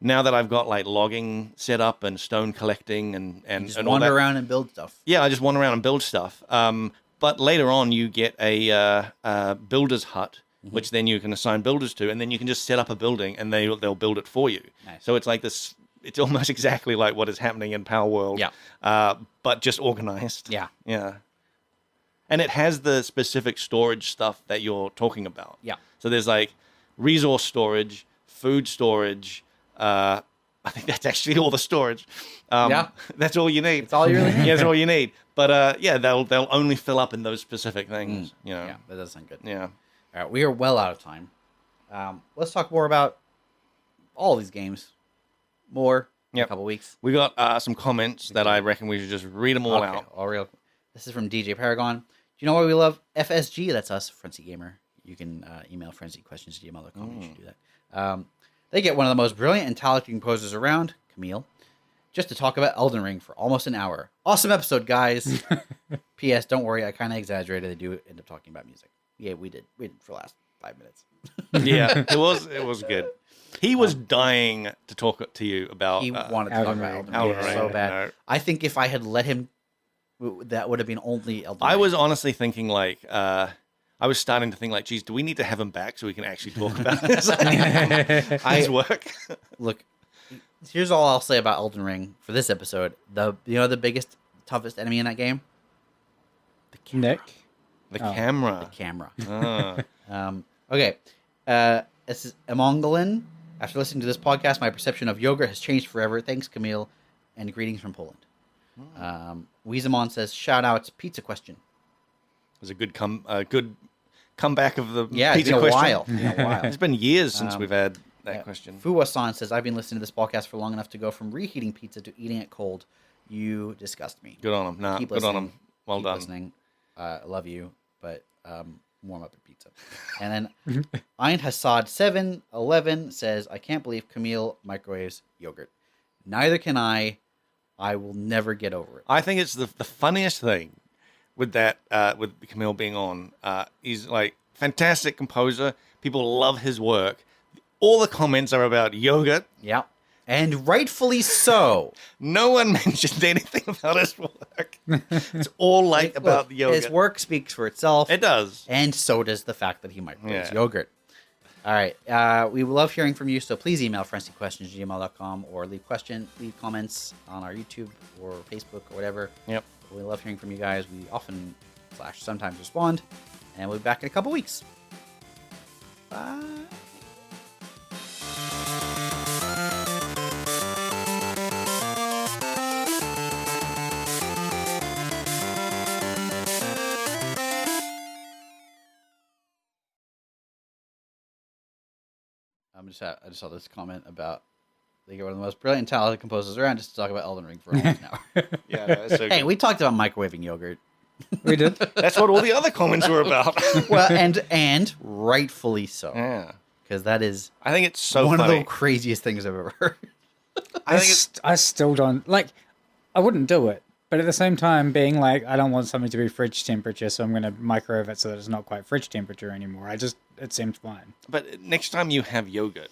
now that I've got like logging set up and stone collecting and Just and all wander that, around and build stuff. yeah, I just wander around and build stuff. But later on, you get a builder's hut, which then you can assign builders to, and then you can just set up a building, and they'll build it for you. Nice. So it's like this. It's almost exactly like what is happening in Palworld. Yeah. But just organized. Yeah. Yeah. And it has the specific storage stuff that you're talking about. Yeah. So there's like resource storage, food storage. I think that's actually all the storage. Yeah. That's all you need. That's all you really need. Yeah, that's all you need. But yeah, they'll only fill up in those specific things. You know. Yeah, that does sound good. Yeah. All right, we are well out of time. Let's talk more about all these games. More in a Yep. couple weeks. We got some comments that I reckon we should just read them all out. All real. This is from DJ Paragon. Do you know why we love FSG? That's us, Frenzy Gamer. You can email frenzyquestions@gmail.com. You should do that. They get one of the most brilliant and talented composers around, Camille, just to talk about Elden Ring for almost an hour. Awesome episode, guys. P.S. Don't worry, I kind of exaggerated. They do end up talking about music. Yeah, we did. We did for the last 5 minutes. Yeah, it was good. He was dying to talk to you about. He wanted to talk Elden about Ring. Elden Ring Elden so Ring, bad. no. I think if I had let him, that would have been only Elden Ring. I was honestly thinking like. I was starting to think like, geez, do we need to have him back so we can actually talk about his work? Look, here's all I'll say about Elden Ring for this episode. The biggest, toughest enemy in that game? The camera. Nick. The The camera. camera. Ah. Okay. This is Emongolin. After listening to this podcast, my perception of yogurt has changed forever. Thanks, Camille, and greetings from Poland. Weezamon says, shout outs, pizza question. It was a good comeback of the Yeah, pizza it's been a question. while. It's been a while. It's been years since we've had that question. Fuwa-san says, I've been listening to this podcast for long enough to go from reheating pizza to eating it cold. You disgust me. Good on him. Nah, Keep good on listening. him. Well Keep done. listening. I love you, but warm up your pizza. And then Ein Hassad 711 says, I can't believe Camille microwaves yogurt. Neither can I. I will never get over it. I think it's the funniest thing with that with Camille being on. He's like fantastic composer. People love his work. All the comments are about yogurt. Yeah. And rightfully so. No one mentioned anything about his work. It's all like about Look, the yogurt. his work speaks for itself. It does. And so does the fact that he microwaves Yeah. yogurt. All right. We love hearing from you, so please email frenzyquestions@gmail.com or leave comments on our YouTube or Facebook or whatever. Yep. We love hearing from you guys. We often / sometimes respond, and we'll be back in a couple weeks. Bye. I just saw this comment about they get one of the most brilliant, talented composers around just to talk about Elden Ring for almost an hour. Yeah, no, that's so Hey, good. we talked about microwaving yogurt. We did. That's what all the other comments were about. Well, and rightfully so. Yeah. Because that is I think it's so one funny. of the craziest things I've ever heard. I still don't like. I wouldn't do it, but at the same time, being like, I don't want something to be fridge temperature, so I'm going to microwave it so that it's not quite fridge temperature anymore. It seemed fine. But next time you have yogurt,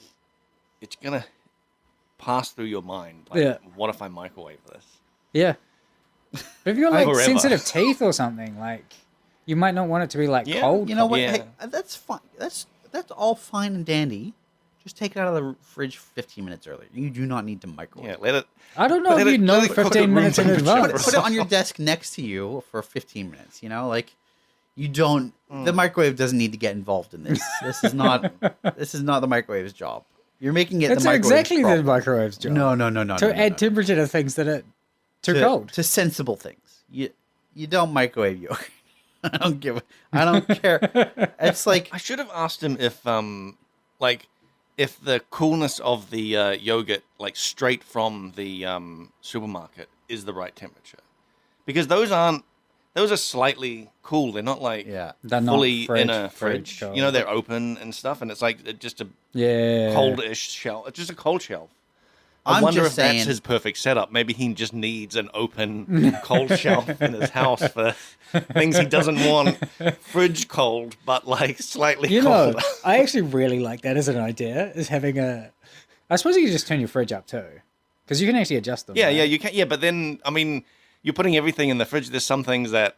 it's gonna pass through your mind. Like, Yeah. what if I microwave this? Yeah. But if you've got like Forever. sensitive teeth or something, like you might not want it to be like Yeah, cold. You know what? Yeah. Hey, that's fine. That's all fine and dandy. Just take it out of the fridge 15 minutes earlier. You do not need to microwave. Yeah, it. let it. I don't know Let if it- you know let it cook at 15 room minutes in temperature. advance. Put it on your desk next to you for 15 minutes. You know, like you don't. The microwave doesn't need to get involved in this. This is not. This is not the microwave's job. You're making it. It's the microwave's exactly the problem. microwave's job. No. To add temperature to things that are too cold. To sensible things. You don't microwave yogurt. I don't care. It's like I should have asked him if if the coolness of the yogurt, like straight from the supermarket, is the right temperature, because those are slightly cool. They're not like yeah. They're not fully fridge- in a fridge fridge. cold. You know, they're open and stuff, and it's like just a Yeah. coldish shelf. It's just a cold shelf. I I'm wonder just if that's saying- his perfect setup. Maybe he just needs an open cold shelf in his house for things he doesn't want fridge cold, but like slightly You know, colder. I actually really like that as an idea, is having a... I suppose you could just turn your fridge up too, because you can actually adjust them. Yeah, right? yeah, you can. Yeah, but then I mean, you're putting everything in the fridge. There's some things that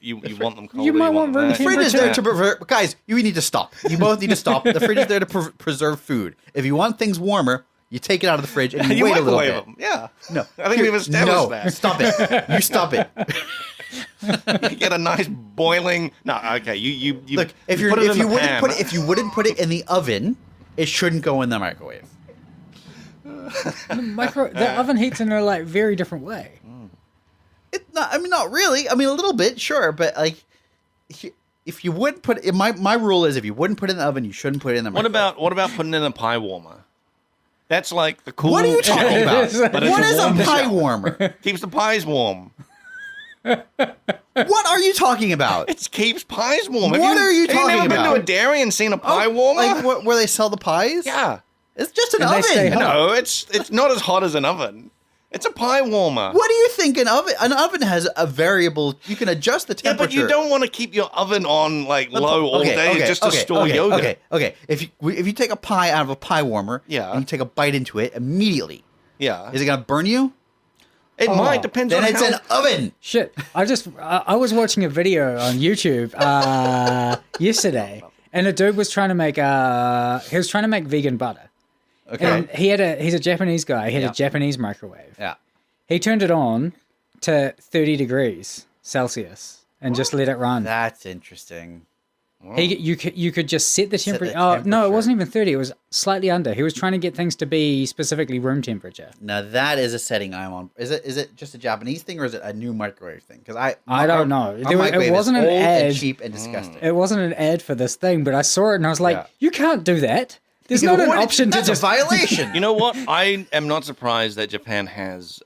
you want them colder. might want room that. The fridge is there to temperature. preserve. Guys, you need to stop. You both need to stop. The fridge is there to preserve food. If you want things warmer, you take it out of the fridge and you, You wait a little microwave bit. them. Yeah. No, I think we've established that. Stop it. You stop it. You get a nice boiling. No, okay. You Look, if you you put it if in you the wouldn't pan. put it if you wouldn't put it in the oven, it shouldn't go in the microwave. The oven heats in a like very different way. It's not. I mean, not really. I mean, a little bit, sure, but like, if you wouldn't put it, my rule is if you wouldn't put it in the oven, you shouldn't put it in the microwave. What about putting it in a pie warmer? That's like the cool. What are you talking about? But it's What is a warm pie shell. warmer? Keeps the pies warm. What are you talking about? It keeps pies warm. What are you Have talking you never been about? to a dairy and seen a pie warmer? Like where they sell the pies? Yeah. It's just an And they stay oven. hot. No, it's not as hot as an oven. It's a pie warmer. What do you think an oven? An oven has a variable. You can adjust the Yeah, temperature. but you don't want to keep your oven on like low all day just to store yogurt. Okay. If you take a pie out of a pie warmer, Yeah. and you take a bite into it immediately, Yeah. is it gonna burn you? It might depend Then on it's how... an oven. Shit, I was watching a video on YouTube yesterday, and a dude was trying to make vegan butter. Okay. And he's a Japanese guy. He had Yeah. a Japanese microwave. Yeah. He turned it on to 30 degrees Celsius and just let it run. That's interesting. You could just set the Set the temperature. Oh no, it temperature. wasn't even 30. It was slightly under. He was trying to get things to be specifically room temperature. Now that is a setting I'm on. Is it just a Japanese thing or is it a new microwave thing? Because I don't know. our It microwave wasn't is an old and ad. cheap and disgusting. It wasn't an ad for this thing, but I saw it and I was like, Yeah. you can't do that. There's not an option to That's just a violation. You know what? I am not surprised that Japan has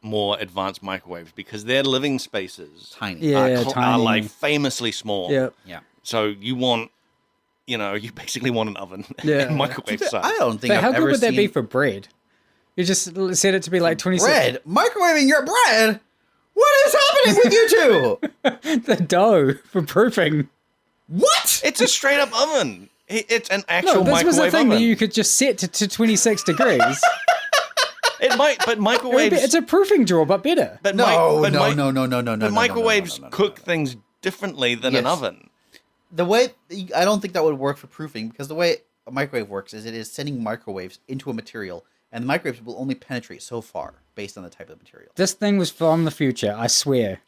more advanced microwaves because their living spaces Tiny. Yeah, are tiny. like famously small. Yeah. Yeah. So you basically want an oven Yeah. in microwave size. I don't think But I've how good ever would that seen be for bread? You just set it to be like 26. bread. Microwaving your bread? What is happening with you two? The dough for proofing. What? It's a straight up oven. It's an No, actual this was a microwave thing that oven. you could just set to 26 degrees. It might, but microwaves. It's a proofing drawer, but better. but No, but no. microwaves cook things differently than an Yes. oven. The way I don't think that would work for proofing because the way a microwave works is it is sending microwaves into a material, and the microwaves will only penetrate so far based on the type of material. This thing was from the future, I swear.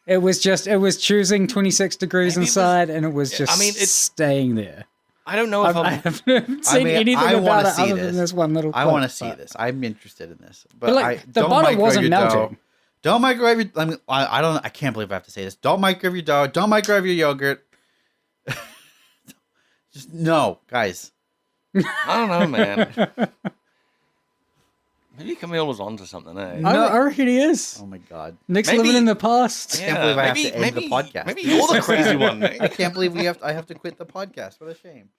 It was choosing 26 degrees inside, and it was just it's staying there. I don't know if I haven't seen anything about it other than this one little. I want to see this. I'm interested in this, but like, the butter wasn't melting. Don't microwave your. I mean, I don't. I can't believe I have to say this. Don't microwave your dough. Don't microwave your yogurt. Just no, guys. I don't know, man. Maybe Camille's onto something, eh? I reckon he is. Oh my god. Nick's living in the past. I can't believe I have to end the podcast. Maybe you're the crazy one, Nick. I can't believe I have to quit the podcast. What a shame.